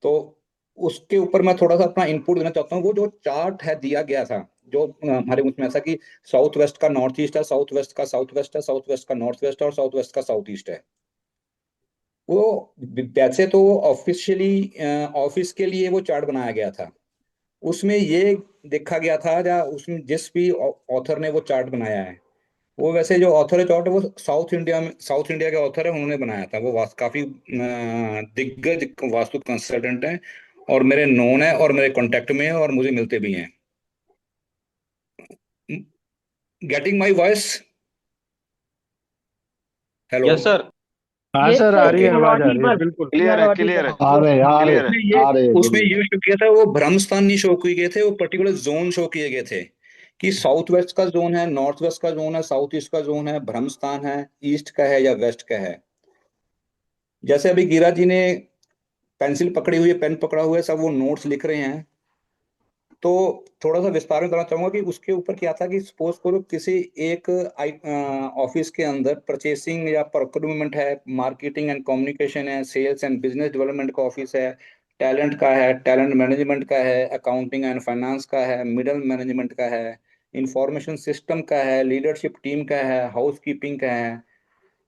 तो उसके ऊपर मैं थोड़ा सा अपना इनपुट देना चाहता हूँ। वो जो चार्ट है दिया गया था, जो हमारे उसमें ऐसा कि साउथ वेस्ट का नॉर्थ ईस्ट है, साउथ वेस्ट का साउथ वेस्ट है, साउथ वेस्ट का नॉर्थ वेस्ट है और साउथ वेस्ट का साउथ ईस्ट है। वो वैसे तो ऑफिशियली ऑफिस के लिए वो चार्ट बनाया गया था। उसमें ये देखा गया था, या उसमें जिस भी ऑथर ने वो चार्ट बनाया है, वो वैसे जो ऑथर है चार्ट, वो साउथ इंडिया के ऑथर है, उन्होंने बनाया था। वो काफी दिग्गज वास्तु कंसल्टेंट हैं और मेरे नोन है और मेरे कांटेक्ट में है और मुझे मिलते भी हैं। Getting my voice? Hello? Yes sir. हाँ यस सर, आ सर, रही यू है, आर आवाज आ रही है, ऑडिबल, बिल्कुल। यू आर क्लियर है, ऑडिबल। हाँ, आ रहे क्लियर है। उसमें ये शो किया था, वो ब्रह्म स्थान नहीं शो किए गए थे, वो पर्टिकुलर जोन शो किए गए थे कि साउथ वेस्ट का जोन है, नॉर्थ वेस्ट का जोन है, साउथ ईस्ट का जोन है, ब्रह्म स्थान है, ईस्ट का है या वेस्ट का है। जैसे अभी गिरा जी ने पेंसिल पकड़ी हुई है, पेन पकड़ा हुआ है, सब वो नोट्स लिख रहे हैं। तो थोड़ा सा विस्तार में करना चाहूंगा कि उसके ऊपर क्या था कि सपोज करो किसी एक ऑफिस के अंदर परचेसिंग या प्रोक्यूरमेंट है, मार्केटिंग एंड कम्युनिकेशन है, सेल्स एंड बिजनेस डेवलपमेंट का ऑफिस है, टैलेंट का है, टैलेंट मैनेजमेंट का है, अकाउंटिंग एंड फाइनेंस का है, मिडल मैनेजमेंट का है, इंफॉर्मेशन सिस्टम का है, लीडरशिप टीम का है, हाउस कीपिंग का है।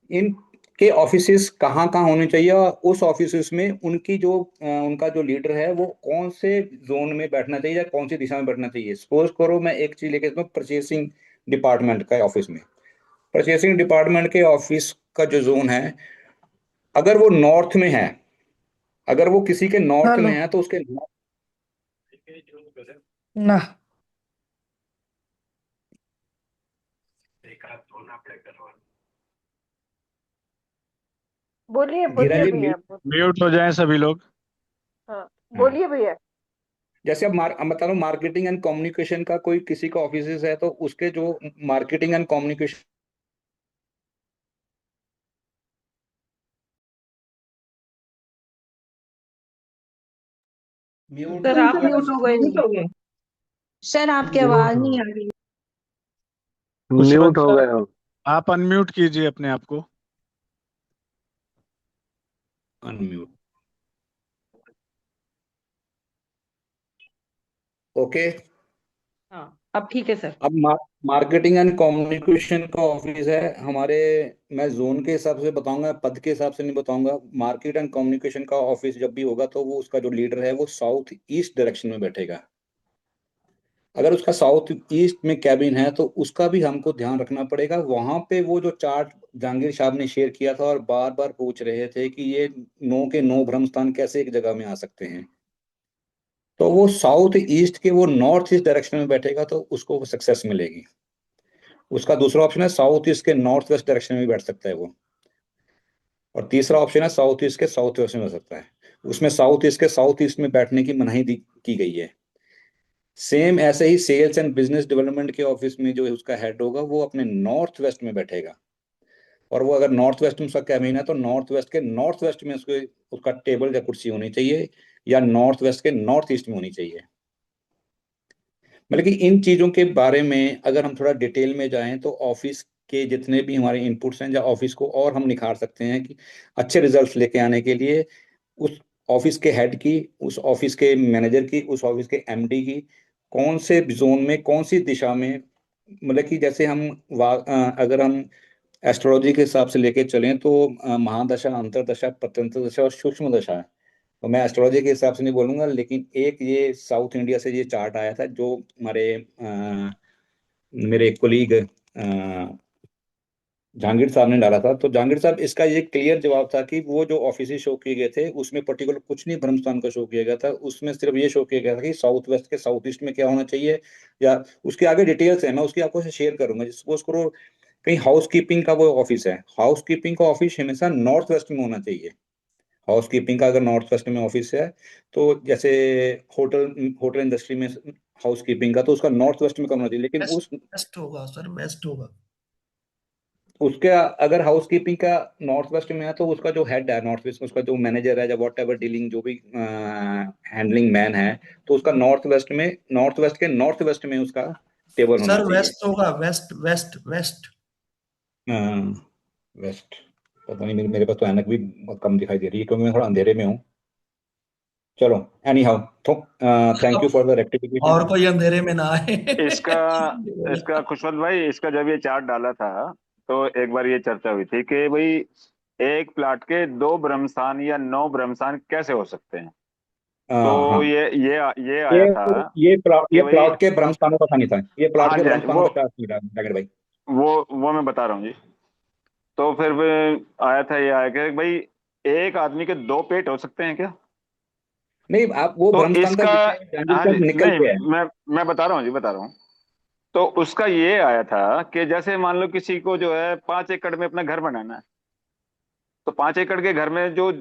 इन के ऑफिसेस कहाँ कहाँ होने चाहिए और उस ऑफिसेस में उनकी जो उनका जो लीडर है वो कौन से जोन में बैठना चाहिए या कौन सी दिशा में बैठना चाहिए। सपोज करो मैं एक चीज लेके परचेसिंग डिपार्टमेंट का ऑफिस में, परचेसिंग डिपार्टमेंट के ऑफिस का जो जोन है, अगर वो नॉर्थ में है, अगर वो किसी के नॉर्थ में हेलो है तो उसके ना बोलिए गिरा बोलिए जी भैया, बोलिए। म्यूट हो जाएं सभी लोग। हाँ, हाँ, बोलिए भैया। जैसे अब बता लो मार्केटिंग एंड कम्युनिकेशन का कोई किसी का ऑफिस है तो उसके जो marketing and communication mute sir आप म्यूट हो गए जी। सर आपकी आवाज नहीं आ रही। म्यूट खुशवंत हो सर, गए हो। आप अनम्यूट कीजिए अपने आप को। अनम्यूट। ओके। हाँ अब ठीक है सर। अब मार्केटिंग एंड कम्युनिकेशन का ऑफिस है हमारे। मैं जोन के हिसाब से बताऊंगा, पद के हिसाब से नहीं बताऊंगा। मार्केट एंड कम्युनिकेशन का ऑफिस जब भी होगा तो वो उसका जो लीडर है वो साउथ ईस्ट डायरेक्शन में बैठेगा। अगर उसका साउथ ईस्ट में कैबिन है तो उसका भी हमको ध्यान रखना पड़ेगा। वहां पे वो जो चार्ट जहांगीर साहब ने शेयर किया था और बार बार पूछ रहे थे कि ये 9 के 9 ब्रह्म स्थान कैसे एक जगह में आ सकते हैं, तो वो साउथ ईस्ट के वो नॉर्थ ईस्ट डायरेक्शन में बैठेगा तो उसको सक्सेस मिलेगी। उसका दूसरा ऑप्शन है साउथ ईस्ट के नॉर्थ वेस्ट डायरेक्शन में भी बैठ सकता है वो। और तीसरा ऑप्शन है साउथ ईस्ट के साउथ वेस्ट में हो सकता है। उसमें साउथ ईस्ट के साउथ ईस्ट में बैठने की मनाही की गई है। सेम ऐसे ही सेल्स एंड बिजनेस डेवलपमेंट के ऑफिस में जो उसका हेड होगा वो अपने नॉर्थ वेस्ट में बैठेगा। और वो अगर नॉर्थ वेस्ट में उसका कैबिन है तो नॉर्थ वेस्ट के नॉर्थ वेस्ट में उसके उसका टेबल या कुर्सी होनी चाहिए, या नॉर्थ वेस्ट के नॉर्थ ईस्ट में होनी चाहिए। मतलब कि इन चीजों के बारे में अगर हम थोड़ा डिटेल में जाएं तो ऑफिस के जितने भी हमारे इनपुट्स हैं या ऑफिस को और हम निखार सकते हैं कि अच्छे रिजल्ट्स लेके आने के लिए उस ऑफिस के हेड की, उस ऑफिस के मैनेजर की, उस ऑफिस के एमडी की कौन से जोन में कौन सी दिशा में, मतलब कि जैसे हम अगर हम एस्ट्रोलॉजी के हिसाब से लेके चलें तो महादशा, अंतरदशा, प्रत्यंतर दशा और सूक्ष्म दशा है। तो मैं एस्ट्रोलॉजी के हिसाब से नहीं बोलूंगा, लेकिन एक ये साउथ इंडिया से ये चार्ट आया था जो हमारे मेरे कोलीग जहांगीर साहब ने डाला था। तो जहांगीर साहब, इसका ये क्लियर जवाब था कि वो जो ऑफिस शो किए गए थे उसमें पर्टिकुलर कुछ नहीं ब्रह्मस्थान का शो किया गया था, उसमें सिर्फ ये शो किया गया था कि साउथ वेस्ट के साउथ ईस्ट में क्या होना चाहिए, या उसके आगे डिटेल्स है, मैं उसकी आपको शेयर करूंगा। सपोज करो कहीं हाउस कीपिंग का वो ऑफिस है, हाउस कीपिंग का ऑफिस हमेशा नॉर्थ वेस्ट में होना चाहिए। हाउस कीपिंग का अगर नॉर्थ वेस्ट में ऑफिस है, तो जैसे होटल होटल इंडस्ट्री में हाउस कीपिंग का, तो उसका नॉर्थ वेस्ट में करना चाहिए। लेकिन वेस्ट वेस्ट होगा सर, वेस्ट होगा। उसके अगर हाउस कीपिंग का नॉर्थ वेस्ट में है, तो उसका जो हेड है नॉर्थ वेस्ट में, उसका जो मैनेजर है या वॉट एवर डीलिंग जो भी हैंडलिंग मैन है, तो उसका नॉर्थ वेस्ट में, नॉर्थ वेस्ट के नॉर्थ वेस्ट में उसका टेबल होना सर चाहिए। वेस्ट होगा, वेस्ट वेस्ट वेस्ट। वेस्ट पता नहीं, मेरे पास तो ऐनक भी बहुत कम दिखाई दे रही है क्योंकि मैं थोड़ा अंधेरे में हूँ। चलो any how, thank you for the rectification. और कोई अंधेरे में ना आए। इसका इसका खुशवंत भाई, इसका जब ये चार्ट डाला था तो एक बार ये चर्चा हुई थी कि भाई एक प्लाट के 2 ब्रह्मस्थान या 9 ब्रह्मस्थान कैसे हो सकते हैं। तो हाँ, ये आया था ये कि भाई, प्लॉट के ब्रह्मस्थानों का नहीं था, ये प्लॉट हाँ के जी हाँ जी, ब्रह्मस्थानों का चार्ट नहीं था जाकिर भाई। वो मैं बता रहा हूँ जी। तो फिर आया था, ये आया कि भाई एक आदमी के 2 पेट हो सकते हैं क्या। नहीं, आप वो तो ब्रह्मस्थान का इसका, जहांगीर हाँ जी, साहब निकल नहीं, के है। मैं बता रहा हूँ जी, बता रहा हूँ। तो उसका ये आया था कि जैसे मान लो किसी को जो है 5 एकड़ में अपना घर बनाना है, तो 5 एकड़ के घर में जो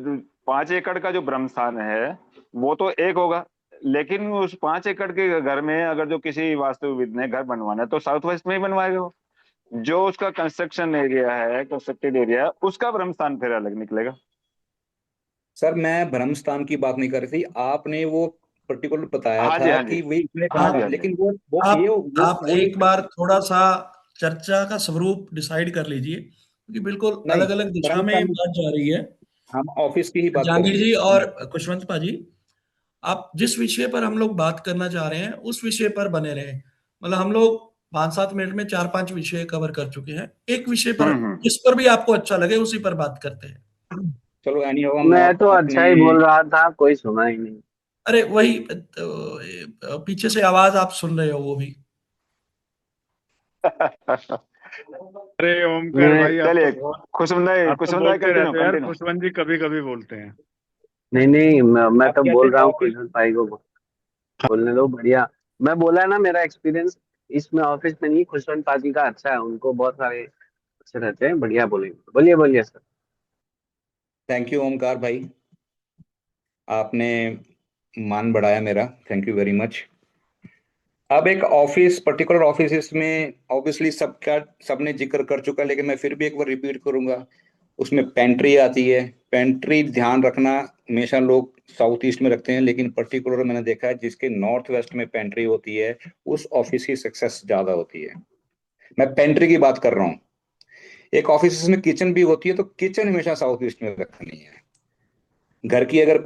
5 एकड़ का जो ब्रह्मस्थान है वो तो एक होगा, लेकिन उस 5 एकड़ के घर में अगर जो किसी वास्तुविद ने घर बनवाना है तो साउथ वेस्ट में ही बनवाएगा वो। जो उसका कंस्ट्रक्शन एरिया है, कंस्ट्रक्टेड एरिया, उसका ब्रह्मस्थान फिर अलग निकलेगा। सर मैं ब्रह्मस्थान की बात नहीं कर रही थी, आपने वो पर्टिकुलर बताया हाँ जी था हाँ जी कि वही इसमें हाँ जी बनवा, हाँ जी। लेकिन वो ये आप वो एक बार थोड़ा सा चर्चा का स्वरूप डिसाइड कर लीजिए, क्योंकि बिल्कुल नहीं, अलग अलग दिशा में ये ब्रह्मस्थान बात जा रही है। हम ऑफिस की ही बात जहांगीर करेंगे। जी और खुशवंत पाजी, आप जिस विषय पर हम लोग बात करना चाह रहे हैं उस विषय पर बने रहें। मतलब हम लोग 5-7 मिनट में 4-5 विषय कवर कर चुके हैं। एक विषय पर जिस पर भी आपको अच्छा लगे उसी पर बात करते हैं। चलो एनी हाउ, हम मैं तो अपने अच्छा ही बोल रहा था, कोई सुना ही नहीं। अरे वही पीछे से आवाज आप सुन रहे हो वो भी। अरे ओमकार मैं भाई, चलिए, खुशवंत आप तो भाई बोलते कंटिन्यू रहते हो यार, कंटिन्यू। खुशवंत जी कभी कभी बोलते हैं। नहीं, मैं अब तो जैसे बोल रहा हूँ ऑफिस, कुशल भाई को बोलने दो, बढ़िया। मैं बोला ना, मेरा एक्सपीरियंस इसमें ऑफिस में नहीं, खुशवंत पाजी का अच्छा है, उनको बहुत सारे अच्छे रहते हैं, बढ़िया बोलेंगे। बोलिए बोलिए सर। थैंक यू ओमकार भाई, आपने मान बढ़ाया मेरा, थैंक यू वेरी मच। अब एक ऑफिस, पर्टिकुलर ऑफिस, इसमें ऑब्वियसली सबका सबने जिक्र कर चुका है, लेकिन मैं फिर भी एक बार रिपीट करूंगा। उसमें पेंट्री आती है। पेंट्री ध्यान रखना, हमेशा लोग साउथ ईस्ट में रखते हैं, लेकिन पर्टिकुलर मैंने देखा है जिसके नॉर्थ वेस्ट में पेंट्री होती है उस ऑफिस की सक्सेस ज्यादा होती है। मैं पेंट्री की बात कर रहा हूँ। एक ऑफिस में किचन भी होती है, तो किचन हमेशा साउथ ईस्ट में रखनी है। घर की अगर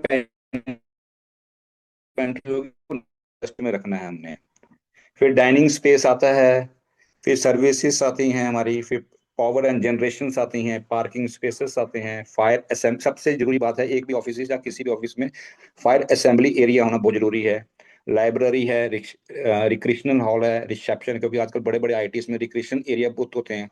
पेंट्री होगी तो वेस्ट में रखना है हमने। फिर डाइनिंग स्पेस आता है, फिर सर्विसेज आती हैं हमारी, फिर पावर एंड जनरेशन आती हैं, पार्किंग स्पेसेस आते हैं, फायर असेंबली, सबसे जरूरी बात है एक भी ऑफिस या किसी भी ऑफिस में फायर असेंबली एरिया होना बहुत जरूरी है। लाइब्रेरी है, रिक्रिएशनल हॉल है, रिसेप्शन, क्योंकि आजकल बड़े बड़े आईटीज में रिक्रिएशन एरिया बहुत होते हैं,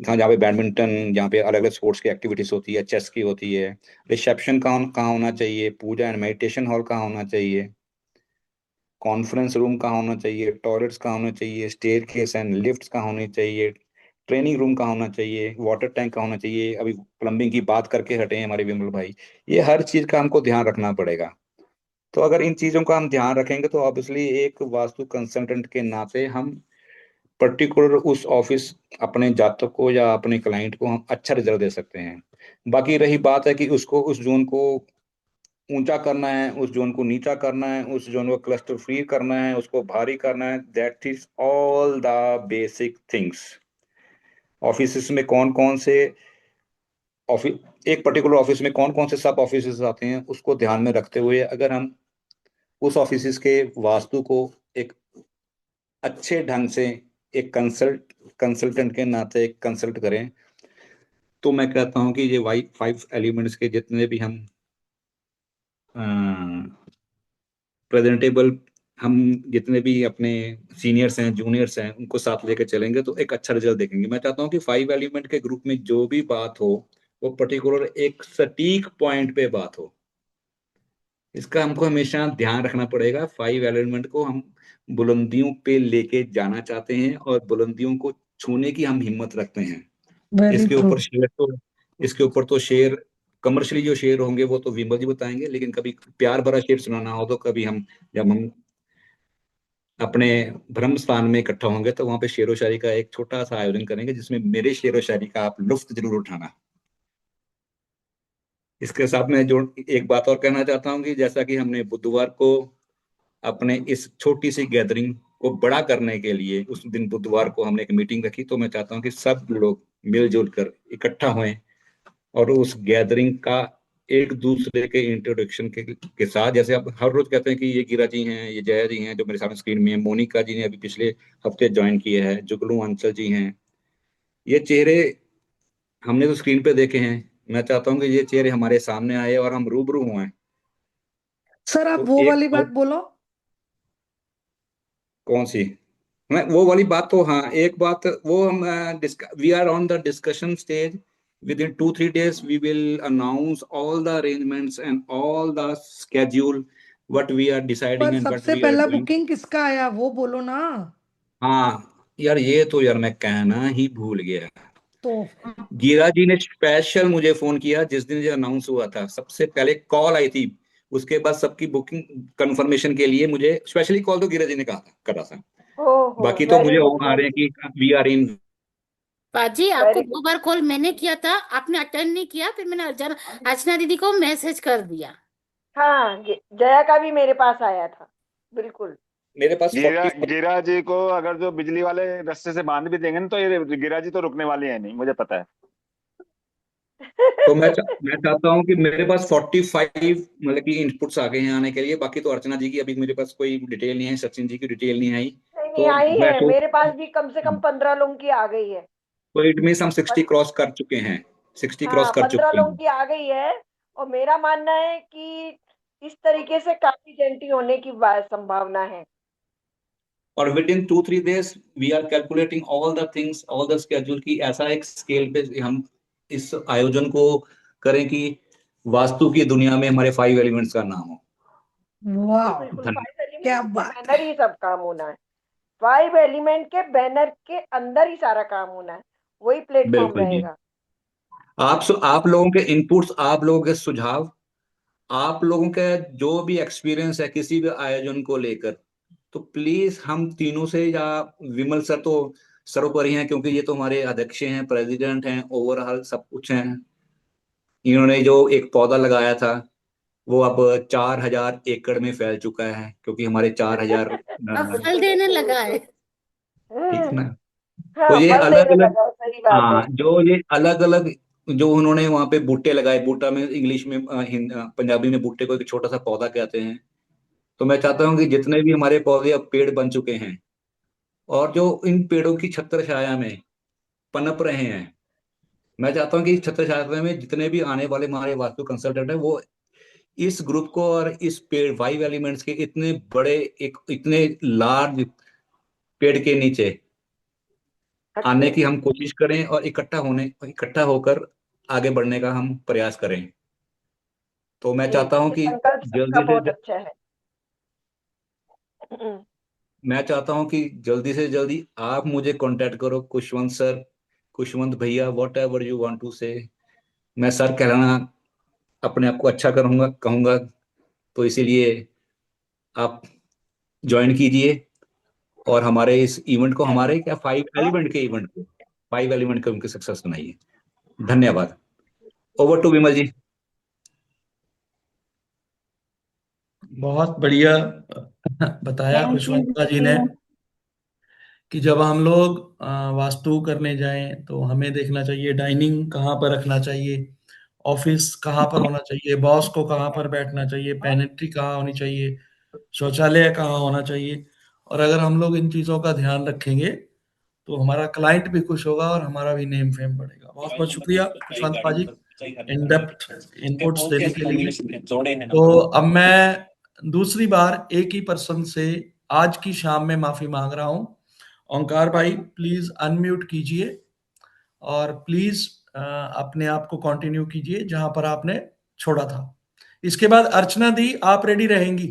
जहाँ पे बैडमिंटन, जहाँ पे अलग अलग स्पोर्ट्स की एक्टिविटीज होती है, चेस की होती है। रिसेप्शन कहाँ होना चाहिए, पूजा एंड मेडिटेशन हॉल कहाँ होना चाहिए, कॉन्फ्रेंस रूम कहाँ होना चाहिए, टॉयलेट्स कहाँ होना चाहिए, स्टेयर केस एंड लिफ्ट कहाँ होनी चाहिए, ट्रेनिंग रूम कहाँ होना चाहिए, वाटर टैंक कहाँ होना चाहिए। अभी प्लम्बिंग की बात करके हटे हैं हमारे विमल भाई, ये हर चीज का हमको ध्यान रखना पड़ेगा। तो अगर इन चीजों का हम ध्यान रखेंगे तो ऑब्वियसली एक वास्तु कंसल्टेंट के नाते हम पर्टिकुलर उस ऑफिस, अपने जातक को या अपने क्लाइंट को हम अच्छा रिजल्ट दे सकते हैं। बाकी रही बात है कि उसको उस जोन को ऊंचा करना है, उस जोन को नीचा करना है, उस जोन को क्लस्टर फ्री करना है, उसको भारी करना है, that is all the basic things. Office में कौन कौन से ऑफिस, एक पर्टिकुलर ऑफिस में कौन कौन से सब ऑफिस आते हैं, उसको ध्यान में रखते हुए अगर हम उस ऑफिस के वास्तु को एक अच्छे ढंग से एक कंसल्टेंट के नाते कंसल्ट करें, तो मैं कहता हूं कि ये वाइट 5 एलिमेंट्स के जितने भी हम प्रेजेंटेबल, हम जितने भी अपने सीनियर्स हैं जूनियर्स हैं उनको साथ लेकर चलेंगे तो एक अच्छा रिजल्ट देखेंगे। मैं चाहता हूँ कि 5 एलिमेंट के ग्रुप में जो भी बात हो वो पर्टिकुलर एक सटीक पॉइंट पे बात हो। इसका हमको हमेशा ध्यान रखना पड़ेगा। 5 एलिमेंट को हम बुलंदियों पे लेके जाना चाहते हैं और बुलंदियों को छूने की हम हिम्मत रखते हैं। वेरी इसके ट्रू। ऊपर शेर तो इसके ऊपर तो शेर कमर्शियली जो शेर होंगे वो तो विमल जी बताएंगे, लेकिन कभी प्यार भरा शेर सुनाना हो तो कभी हम जब हम अपने ब्रह्म स्थान में इकट्ठा होंगे तो वहां पे शेरो शायरी का एक छोटा सा आयोजन करेंगे जिसमें मेरे शेरो शायरी का आप लुत्फ जरूर उठाना। इसके साथ में जो एक बात और कहना चाहता हूँ कि जैसा कि हमने बुधवार को अपने इस छोटी सी गैदरिंग को बड़ा करने के लिए उस दिन बुधवार को हमने एक मीटिंग रखी, तो मैं चाहता हूँ कि सब लोग मिलजुल कर इकट्ठा हुए और उस गैदरिंग का एक दूसरे के इंट्रोडक्शन के साथ, जैसे आप हर रोज कहते हैं कि ये गिरा जी हैं, ये जया जी हैं जो मेरे सामने स्क्रीन में है, मोनिका जी ने अभी पिछले हफ्ते ज्वाइन किए हैं, जुगलू अंचल जी हैं, ये चेहरे हमने तो स्क्रीन पे देखे हैं। मैं चाहता हूँ कि ये चेहरे हमारे सामने आए और हम रूबरू हुए। सर आप तो वो एक वाली बात बोलो। कौन सी? मैं वो वाली बात तो हाँ, एक बात वो हम we are on the discussion stage. Within 2-3 days we will announce all the arrangements and all the schedule what we are deciding पर and what सबसे we are पहला doing। बुकिंग किसका आया वो बोलो ना। हाँ यार, ये तो यार मैं कहना ही भूल गया। तो गीरा जी ने स्पेशल मुझे फोन किया जिस दिन ये अनाउंस हुआ था, सबसे पहले कॉल आई थी। उसके बाद सबकी बुकिंग कंफर्मेशन के लिए मुझे स्पेशली कॉल तो गीरा जी ने करा था। ओहो, बाकी तो वेरी मुझे गुड, फोन आ रहे वेरी हैं कि वी आर इन। पाजी आपको वेरी 2 गुड। बार कॉल मैंने किया था, आपने अटेंड नहीं किया, फिर मैंने अर्चना दीदी को मैसेज कर दिया। हाँ, जया का भी मेरे पास आया था, बिल्कुल। मेरे पास गिरा 45 गिरा जी को अगर जो बिजली वाले रस्ते से बांध भी देंगे ना तो ये गिरा जी तो रुकने वाले हैं नहीं, मुझे पता है। तो मैं चाहता हूँ कि मेरे पास 45 मतलब कि इनपुट्स आ गए हैं आने के लिए। बाकी तो अर्चना जी की अभी मेरे पास कोई डिटेल नहीं है, सचिन जी की डिटेल नहीं आई। नहीं नहीं, तो आई मैं है, तो मेरे पास भी कम से कम 15 लोगों की आ गई है। तो इट मीन्स हम 60 पन, क्रॉस कर चुके हैं, 60 क्रॉस हाँ, कर 15 चुके लोगों हैं। की आ गई है। और मेरा मानना है कि इस तरीके से काफी जेंटी होने की संभावना है। और with in 2-3 days we are calculating all the things, all the schedule की ऐसा एक स्केल पे हम इस आयोजन को करें कि वास्तु की दुनिया में हमारे 5 एलिमेंट्स का नाम हो। बिल्कुल वाह बिल्कुल, धन्यवाद। 5 एलिमेंट क्या के बात बैनर ही सब काम होना है। 5 एलिमेंट के बैनर के अंदर ही सारा काम होना है, वही प्लेटफॉर्म बिल्कुल जी। रहेगा। आप लोगों के इनपुट्स, आप लोगों के सुझाव, आप लोगों का जो भी एक्सपीरियंस है किसी भी आयोजन को लेकर, तो प्लीज हम तीनों से, या विमल सर तो सर्वोपरि हैं क्योंकि ये तो हमारे अध्यक्ष हैं, प्रेसिडेंट हैं, ओवरऑल सब कुछ हैं। इन्होंने जो एक पौधा लगाया था वो अब 4,000 एकड़ में फैल चुका है क्योंकि हमारे 4,000 अब फल बिल्कुल देने बिल्कुल। लगा है। ठीक है ना। तो हाँ, ये फल अलग देने अलग, लगा है, सही बात है। हाँ जो ये अलग अलग जो उन्होंने वहां पे बूटे लगाए, बूटा में इंग्लिश में पंजाबी में बूटे को एक छोटा सा पौधा कहते हैं। तो मैं चाहता हूँ कि जितने भी हमारे पौधे अब पेड़ बन चुके हैं और जो इन पेड़ों की छत्र छाया में पनप रहे हैं, मैं चाहता हूँ कि इस छत्र छाया में जितने भी आने वाले हमारे वास्तु कंसल्टेंट हैं वो इस ग्रुप को और इस पेड़ 5 एलिमेंट्स के इतने बड़े, एक इतने लार्ज पेड़ के नीचे आने की हम कोशिश करें और इकट्ठा होकर आगे बढ़ने का हम प्रयास करें। तो मैं चाहता हूं ये कि संकल्प सबका जल्दी बहुत से अच्छा है। मैं चाहता हूं कि जल्दी से जल्दी आप मुझे कांटेक्ट करो, खुशवंत सर, खुशवंत भैया, whatever you want to say. मैं सर कहलाना अपने आप को अच्छा करूंगा कहूंगा, तो इसीलिए आप ज्वाइन कीजिए और हमारे इस इवेंट को, हमारे क्या 5 एलिमेंट के इवेंट को, 5 एलिमेंट को उनके सक्सेस बनाइए। धन्यवाद। ओवर टू विमल जी। बहुत बढ़िया बताया थैंक यू खुशवंता जी ने कि जब हम लोग वास्तु करने जाएं तो हमें देखना चाहिए डाइनिंग कहाँ पर रखना चाहिए, ऑफिस कहाँ पर होना चाहिए, बॉस को कहाँ पर बैठना चाहिए, पेनिट्री कहाँ होनी चाहिए, शौचालय कहाँ होना चाहिए। और अगर हम लोग इन चीज़ों का ध्यान रखेंगे तो हमारा क्लाइंट भी खुश होगा और हमारा भी नेम फेम बढ़ेगा। बहुत बहुत शुक्रिया खुशवंत पाजी। इन डेप्थ इनपुट्स देने के लिए। तो अब मैं दूसरी बार एक ही पर्सन से आज की शाम में माफी मांग रहा हूं। ओंकार भाई प्लीज अनम्यूट कीजिए और प्लीज अपने आप को कंटिन्यू कीजिए जहां पर आपने छोड़ा था। इसके बाद अर्चना दी, आप रेडी रहेंगी?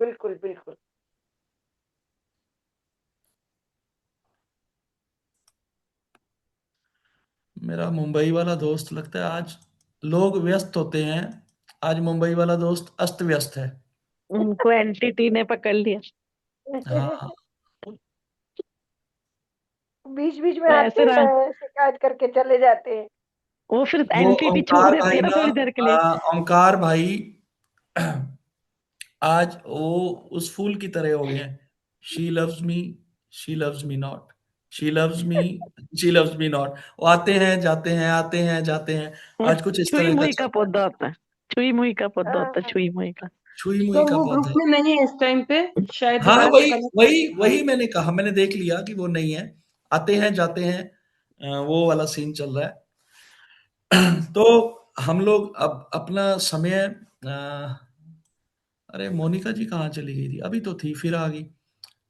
बिल्कुल बिल्कुल। मेरा मुंबई वाला दोस्त लगता है आज लोग व्यस्त होते हैं, आज मुंबई वाला दोस्त अस्त व्यस्त है। उनको एंटिटी ने पकड़ लिया। हाँ बीच बीच में तो आते ऐसे हैं, शिकायत करके चले जाते हैं। वो फिर वो एंटिटी छोड़ ओंकार देती भाई है ना ना, थोड़ी देर के लिए। ओंकार भाई आज वो उस फूल की तरह हो गए हैं। She loves me, she loves me not, she loves me, she loves me not. वो आते हैं जाते हैं, आते हैं जाते हैं। आज कुछ इस छुई तरह का मुई का चल, पौधा होता है, छुई मुई का पौधा होता है, छुई मुई का। छुई मुई तो का वो पौधा। ग्रुप में नहीं है इस टाइम पे, शायद हाँ दोबारा से वही कनेक्ट। वही वही मैंने कहा, मैंने देख लिया कि वो नहीं है, आते हैं जाते हैं, वो वाला सीन चल रहा है। तो हम लोग अब अपना समय अरे मोनिका जी कहाँ चली गई थी? अभी तो थी फिर आ गई।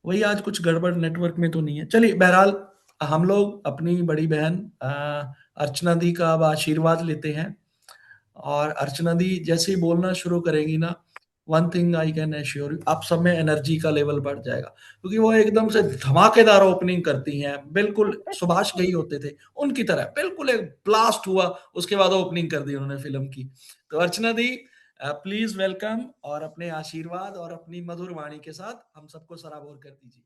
वही आज कुछ गड़बड़ नेटवर्क में तो नहीं है। चलिए बहरहाल हम लोग अपनी बड़ी बहन अर्चना दी का अब आशीर्वाद लेते हैं। और अर्चना दी जैसे ही बोलना शुरू करेंगी ना, one thing I can assure you, आप सब में एनर्जी का लेवल बढ़ जाएगा, क्योंकि वो एकदम से धमाकेदार ओपनिंग करती हैं, बिल्कुल सुभाष घई होते थे उनकी तरह, बिल्कुल एक ब्लास्ट हुआ, उसके बाद ओपनिंग कर दी उन्होंने फिल्म की। तो अर्चना दी प्लीज वेलकम, और अपने आशीर्वाद और अपनी मधुर वाणी के साथ हम सबको सराबोर कर दीजिए।